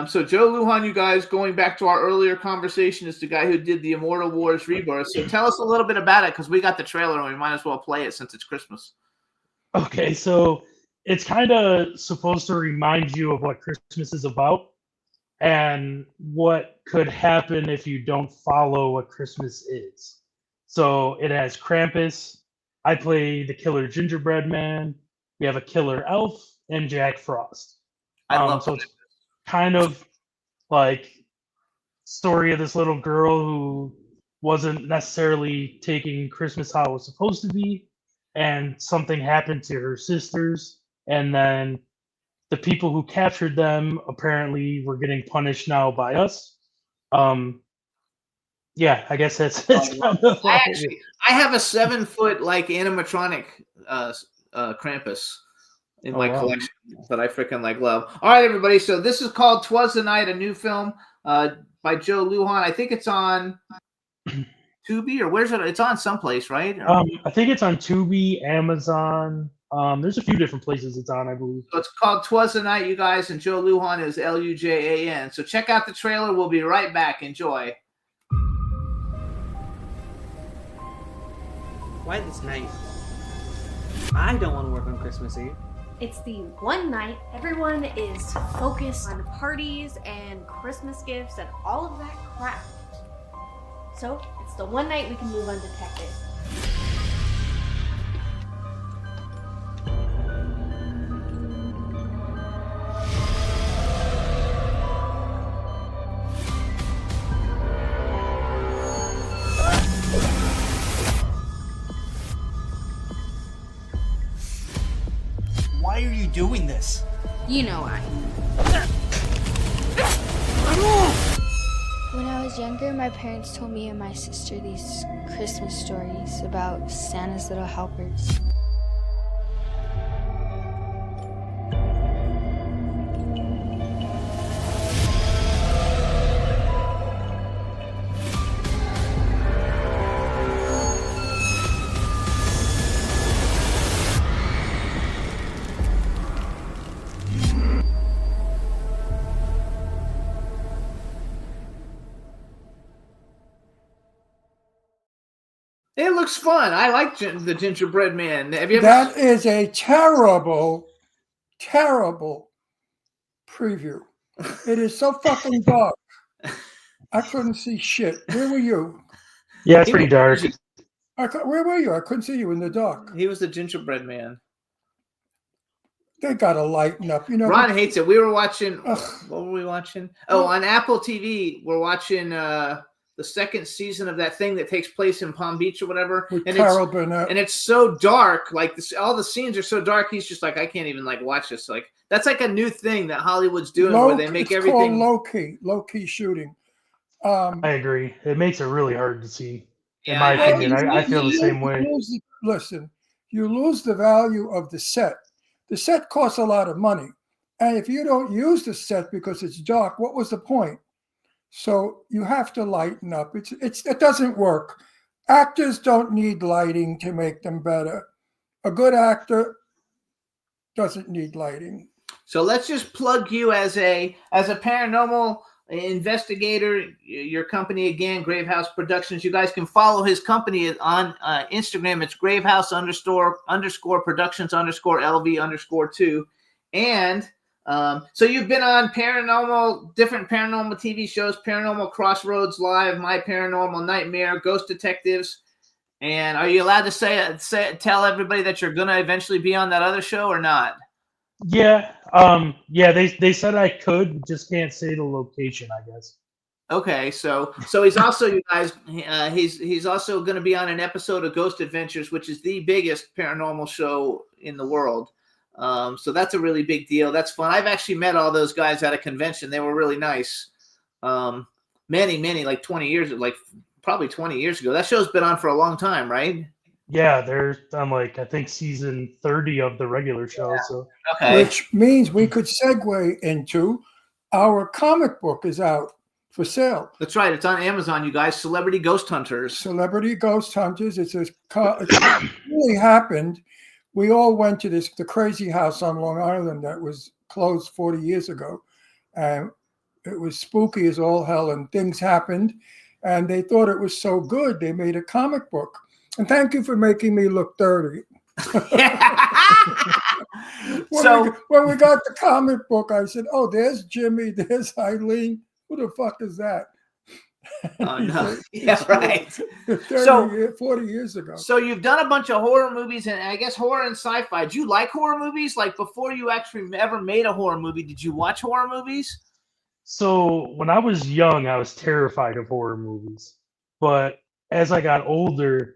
So Joe Lujan, you guys, going back to our earlier conversation, is the guy who did the Immortal Wars Rebirth. So tell us a little bit about it, because we got the trailer and we might as well play it since it's Christmas. Okay, so it's kind of supposed to remind you of what Christmas is about and what could happen if you don't follow what Christmas is. So it has Krampus. I play the killer gingerbread man. We have a killer elf and Jack Frost. I love so it's kind of story of this little girl who wasn't necessarily taking Christmas how it was supposed to be, and something happened to her sisters, and then the people who captured them apparently were getting punished now by us. Yeah, I guess that's kind of I have a 7-foot animatronic Krampus in my collection that I freaking love. All right, everybody. So this is called 'Twas the Night, a new film by Joe Lujan. I think it's on Tubi, or where's it? It's on someplace, right? I think it's on Tubi, Amazon. There's a few different places it's on, I believe. So it's called 'Twas the Night, you guys, and Joe Lujan is Lujan. So check out the trailer. We'll be right back. Enjoy. Why this night? I don't want to work on Christmas Eve. It's the one night everyone is focused on parties and Christmas gifts and all of that crap. So it's the one night we can move undetected. Why are you doing this? You know why. When I was younger, my parents told me and my sister these Christmas stories about Santa's little helpers. It looks fun. I like the Gingerbread Man. Have you ever? That is a terrible, terrible preview. It is so fucking dark. I couldn't see shit. Where were you? Yeah, it's pretty dark. Where were you? I couldn't see you in the dark. He was the Gingerbread Man. They gotta lighten up, you know. Ron hates it. We were watching. What were we watching? Oh, on Apple TV, we're watching the second season of that thing that takes place in Palm Beach or whatever. With And Carol Burnett. and it's so dark. Like all the scenes are so dark. He's just like, I can't even like watch this. Like that's like a new thing that Hollywood's doing where they make it's everything called low key shooting. I agree. It makes it really hard to see. In Yeah, my I- opinion, I feel the same way. Listen, you lose the value of the set. The set costs a lot of money. And if you don't use the set because it's dark, what was the point? So you have to lighten up. It doesn't work. Actors don't need lighting to make them better. A good actor doesn't need lighting. So let's just plug you as a paranormal investigator. Your company again, Gravehouse Productions. You guys can follow his company on Instagram. It's Gravehouse __ Productions _LV_2. And so you've been on different paranormal TV shows, Paranormal Crossroads Live, My Paranormal Nightmare, Ghost Detectives. And are you allowed to tell everybody that you're going to eventually be on that other show or not? Yeah. They said I could, just can't say the location, I guess. Okay, so he's also, you guys, he's also going to be on an episode of Ghost Adventures, which is the biggest paranormal show in the world. So that's a really big deal. That's fun. I've actually met all those guys at a convention. They were really nice. Many, like 20 years, like probably 20 years ago. That show's been on for a long time, right? Yeah, they're on like I think season 30 of the regular show. So Which means we could segue into our comic book is out for sale. That's right. It's on Amazon, you guys. Celebrity Ghost Hunters. Celebrity Ghost Hunters. It really happened. We all went to the crazy house on Long Island that was closed 40 years ago. And it was spooky as all hell, and things happened. And they thought it was so good, they made a comic book. And thank you for making me look 30. When we got the comic book, I said, oh, there's Jimmy, there's Eileen. Who the fuck is that? Oh, no. Yeah, right. 40 years ago. So you've done a bunch of horror movies, and I guess horror and sci-fi. Do you like horror movies? Like before you actually ever made a horror movie, did you watch horror movies? So when I was young, I was terrified of horror movies. But as I got older,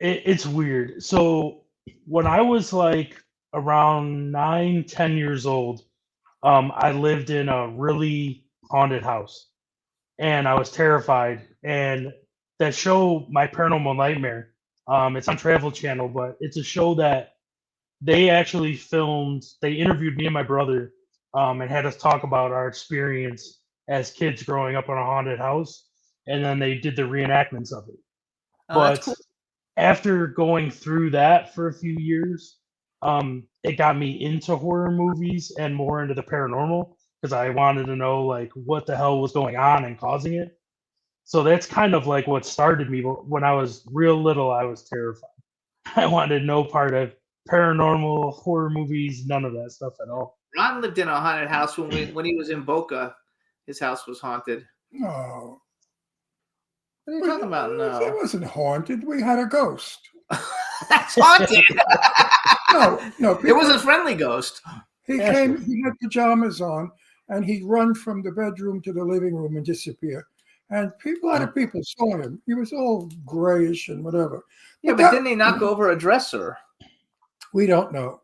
it's weird. So when I was like around 9-10 years old, I lived in a really haunted house, and I was terrified. And that show, My Paranormal Nightmare, it's on Travel Channel, but it's a show that they actually filmed. They interviewed me and my brother, and had us talk about our experience as kids growing up in a haunted house, and then they did the reenactments of it. Oh, that's But cool. after going through that for a few years, it got me into horror movies and more into the paranormal because I wanted to know like what the hell was going on and causing it. So that's kind of like what started me. But when I was real little, I was terrified. I wanted no part of paranormal horror movies, none of that stuff at all. Ron lived in a haunted house when he was in Boca. His house was haunted. No. What are you talking about? No. It wasn't haunted. We had a ghost. That's haunted. No. It was a friendly ghost. He came, he had pajamas on, and he'd run from the bedroom to the living room and disappear. And a lot of people saw him. He was all grayish and whatever. Yeah, but didn't he knock over a dresser? We don't know.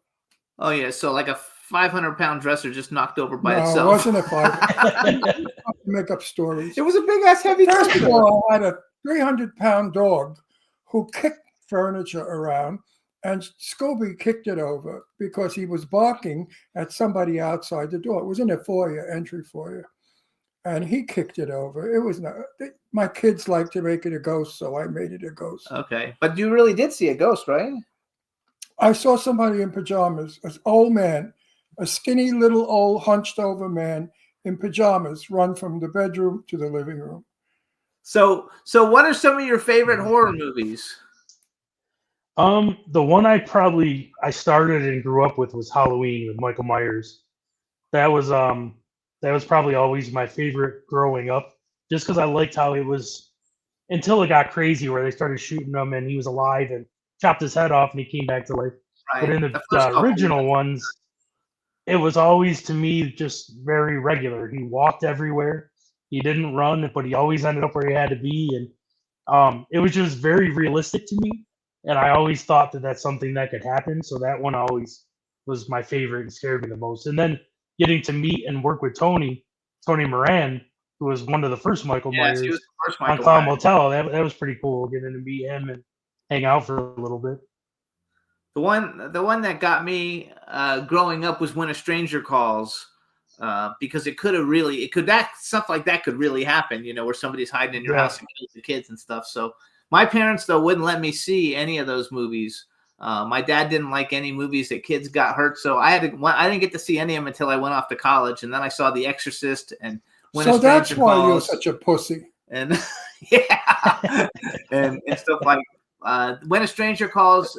Oh, yeah. So like a 500-pound dresser just knocked over by No, itself. it wasn't a 500. Make up stories. It was a big-ass heavy First dresser. of all, I had a 300-pound dog who kicked furniture around, and Scooby kicked it over because he was barking at somebody outside the door. It was in a foyer, entry foyer. And he kicked it over. It was not. My kids like to make it a ghost, so I made it a ghost. Okay, but you really did see a ghost, right? I saw somebody in pajamas, an old man, a skinny little old hunched over man in pajamas, run from the bedroom to the living room. So what are some of your favorite horror movies? The one I started and grew up with was Halloween with Michael Myers. That was probably always my favorite growing up, just because I liked how it was until it got crazy where they started shooting him and he was alive and chopped his head off and he came back to life. Right. But in the original ones, it was always to me just very regular. He walked everywhere. He didn't run, but he always ended up where he had to be, and it was just very realistic to me. And I always thought that that's something that could happen. So that one always was my favorite and scared me the most. And then getting to meet and work with Tony Moran, who was one of the first Michael Myers he was the first on Michael Clown Myers. Motel. That was pretty cool, getting to meet him and hang out for a little bit. The one that got me growing up was When a Stranger Calls, because stuff like that could really happen, where somebody's hiding in your house and kills the kids and stuff. So my parents, though, wouldn't let me see any of those movies. My dad didn't like any movies that kids got hurt, so I didn't get to see any of them until I went off to college, and then I saw The Exorcist and When a So Stranger that's why you're Calls, such a pussy. and yeah, and stuff like When a Stranger Calls.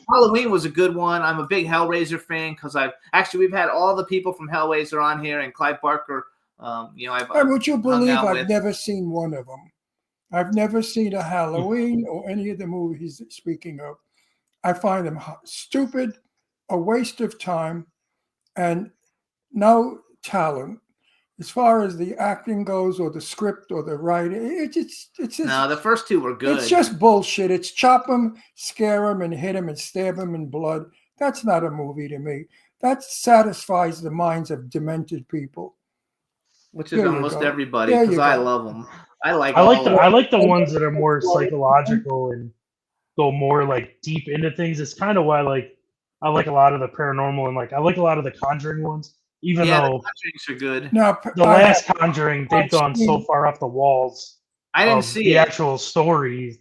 Halloween was a good one. I'm a big Hellraiser fan because we've had all the people from Hellraiser on here, and Clive Barker. Would you believe out I've with. never seen one of them? I've never seen a Halloween or any of the movies speaking of. I find them stupid, a waste of time, and no talent. As far as the acting goes, or the script, or the writing, it's just, No, the first two were good. It's just bullshit. It's chop them, scare them, and hit them, and stab them in blood. That's not a movie to me. That satisfies the minds of demented people. Which is almost everybody, There because you I go. love them. I like the ones that are more psychological and go more like deep into things. It's kind of why I like a lot of the paranormal and I like a lot of the Conjuring ones. Even the though Conjurings are good. Now, the last Conjuring, they've gone so far off the walls. I didn't of see the it. actual story.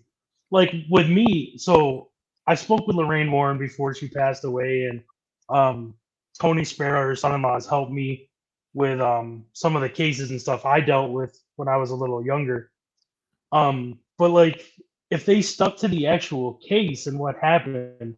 Like with me, so I spoke with Lorraine Warren before she passed away, and Tony Sparrow, her son-in-law, has helped me with some of the cases and stuff I dealt with when I was a little younger. But if they stuck to the actual case and what happened,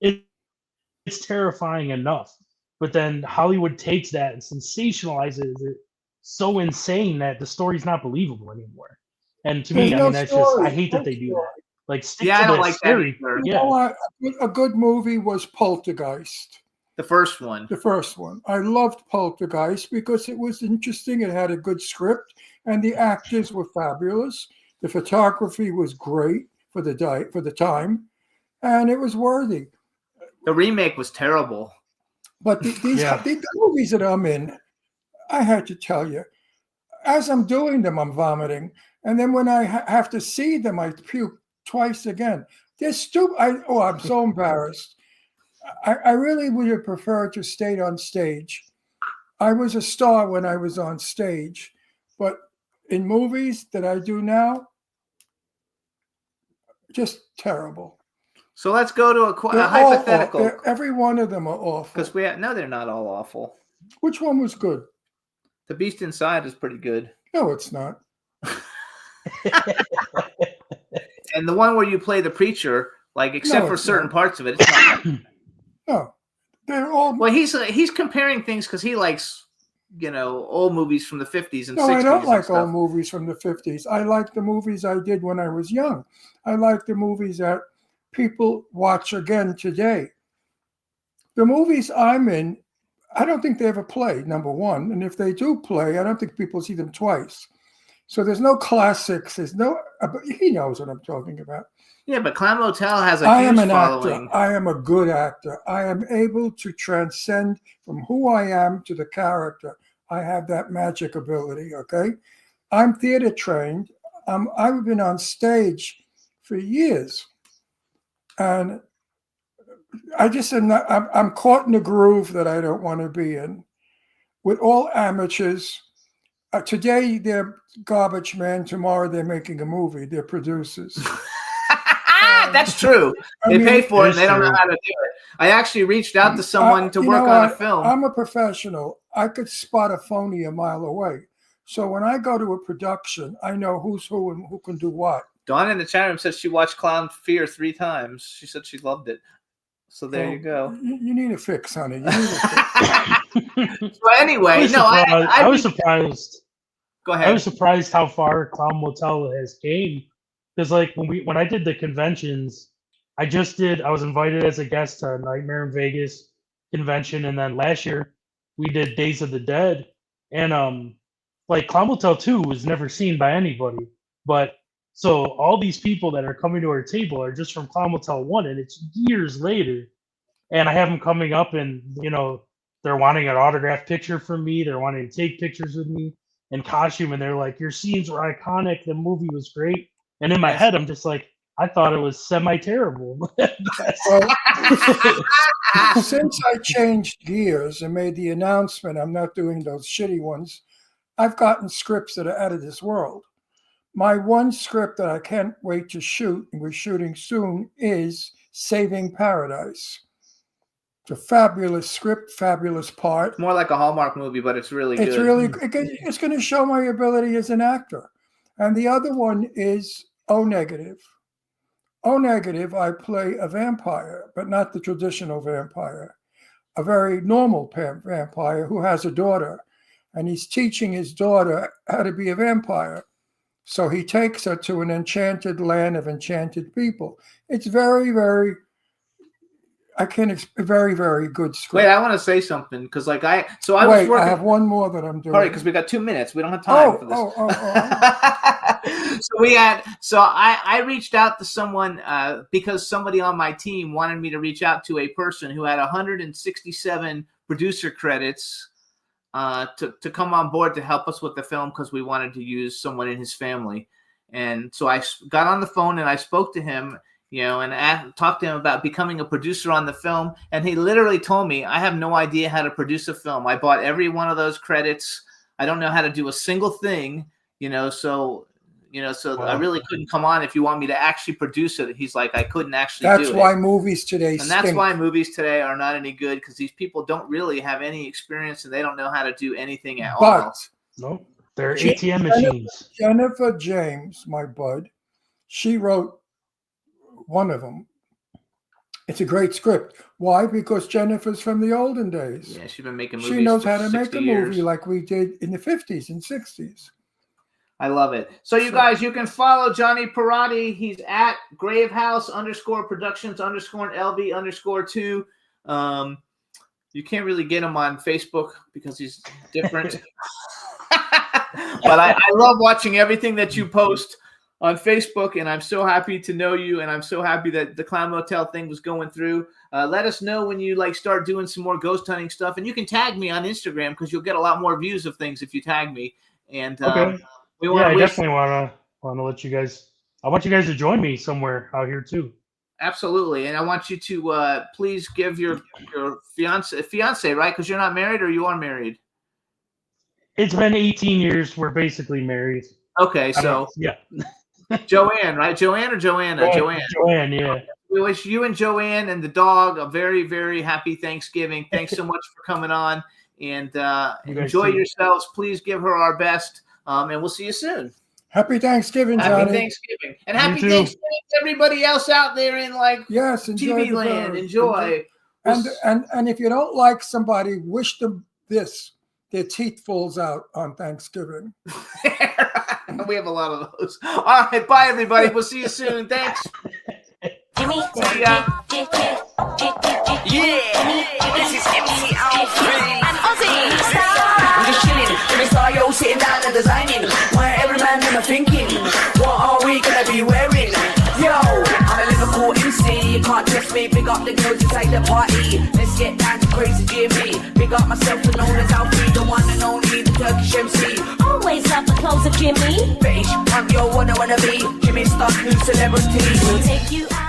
it's terrifying enough. But then Hollywood takes that and sensationalizes it so insane that the story's not believable anymore. And to me, There's I no mean, that's just, I story. hate No that they do story. that. Stick Yeah, I to don't the like that scary. either. You Yeah. know what? A good movie was Poltergeist. The first one. The first one. I loved Poltergeist because it was interesting. It had a good script, and the actors were fabulous. The photography was great for the time, and it was worthy. The remake was terrible. But the movies that I'm in, I had to tell you, as I'm doing them, I'm vomiting, and then when I have to see them, I puke twice again. They're stupid. I'm so embarrassed. I really would have preferred to stay on stage. I was a star when I was on stage, but in movies that I do now, just terrible. So let's go to a hypothetical. Every one of them are awful. Because no, they're not all awful. Which one was good? The Beast Inside is pretty good. No, it's not. And the one where you play the preacher Like, except No, for it's certain not. parts of it, it's not. No, they're all. Well, he's comparing things because he likes, old movies from the 50s and No, 60s I don't and like stuff. old movies from the 50s. I like the movies I did when I was young. I like the movies that people watch again today. The movies I'm in, I don't think they ever play, number one. And if they do play, I don't think people see them twice. So there's no classics. There's no, he knows what I'm talking about. Yeah, but Clown Motel has a I huge am an following. actor. I am a good actor. I am able to transcend from who I am to the character. I have that magic ability, okay? I'm theater trained. I've been on stage for years. And I just am not, I'm caught in a groove that I don't want to be in. With all amateurs, today they're garbage man, tomorrow they're making a movie, they're producers. That's true. They pay for it and they don't know how to do it. I actually reached out to someone to work on a film. I'm a professional. I could spot a phony a mile away. So when I go to a production, I know who's who and who can do what. Dawn in the chat room says she watched Clown Fear 3 times. She said she loved it. So there you go. You need a fix, honey. You need a fix. So anyway, I was surprised. Go ahead. I was surprised how far Clown Motel has came. Because like when I did the conventions, I was invited as a guest to Nightmare in Vegas convention, and then last year we did Days of the Dead, and like Clown Motel 2 was never seen by anybody, but so all these people that are coming to our table are just from Clown Motel 1, and it's years later, and I have them coming up, and they're wanting an autographed picture from me, they're wanting to take pictures with me in costume, and they're like, your scenes were iconic, the movie was great. And in my head, I'm just like, I thought it was semi-terrible. Since I changed gears and made the announcement I'm not doing those shitty ones, I've gotten scripts that are out of this world. My one script that I can't wait to shoot, and we're shooting soon, is Saving Paradise. It's a fabulous script, fabulous part. More like a Hallmark movie, but it's really good. It's going to show my ability as an actor. And the other one is O Negative. O Negative, I play a vampire, but not the traditional vampire, a very normal vampire who has a daughter, and he's teaching his daughter how to be a vampire. So he takes her to an enchanted land of enchanted people. It's very, very, very, very good script. Wait, I want to say something because, like, I was working. I have one more that I'm doing. Sorry, because we got 2 minutes. We don't have time for this. So I reached out to someone because somebody on my team wanted me to reach out to a person who had 167 producer credits to come on board to help us with the film because we wanted to use someone in his family. And so I got on the phone and I spoke to him. And talked to him about becoming a producer on the film. And he literally told me, I have no idea how to produce a film. I bought every one of those credits. I don't know how to do a single thing, so I really couldn't come on if you want me to actually produce it. He's like, I couldn't actually do it. That's why movies today stink. That's why movies today are not any good because these people don't really have any experience and they don't know how to do anything at all. Nope, they're ATM machines. Jennifer James, my bud, she wrote one of them. It's a great script. Why? Because Jennifer's from the olden days. Yeah, she's been making movies. She knows for how to make a 60 years. movie like we did in the 50s and 60s. I love it. So you guys, you can follow Johnny Perotti. He's at Gravehouse_Productions_LV_2. You can't really get him on Facebook because he's different. But I love watching everything that you post on Facebook, and I'm so happy to know you, and I'm so happy that the Clown Motel thing was going through. Let us know when you start doing some more ghost hunting stuff, and you can tag me on Instagram because you'll get a lot more views of things if you tag me. And okay. I definitely want to let you guys. I want you guys to join me somewhere out here too. Absolutely, and I want you to please give your fiance, right? Because you're not married, or you are married. It's been 18 years. We're basically married. Okay, so yeah. Joanne, right? Joanne or Joanna? Joanne, yeah. We wish you and Joanne and the dog a very, very happy Thanksgiving. Thanks so much for coming on, and enjoy yourselves. Please give her our best, and we'll see you soon. Happy Thanksgiving, Happy Johnny. Thanksgiving. And happy too. Thanksgiving to everybody else out there in like Yes, enjoy TV the land. bird. Enjoy. And if you don't like somebody, wish them this: their teeth falls out on Thanksgiving. We have a lot of those. All right, bye everybody. We'll see you soon. Thanks. Jimmy, See ya. This is MC Alfred and Ozzy. I'm just chilling, Jimmy Star, yo, sitting down and designing. Where every man them are thinking, what are we gonna be wearing? Yo, I'm a Liverpool MC. You can't trust me. Big up the girls inside the party. Let's get down to crazy Jimmy. Big up myself and known as Alfred, the one and only, the Turkish MC. always love the clothes of Jimmy. Bitch, I'm your one I wanna be. Jimmy Star, new celebrity. We'll take you out.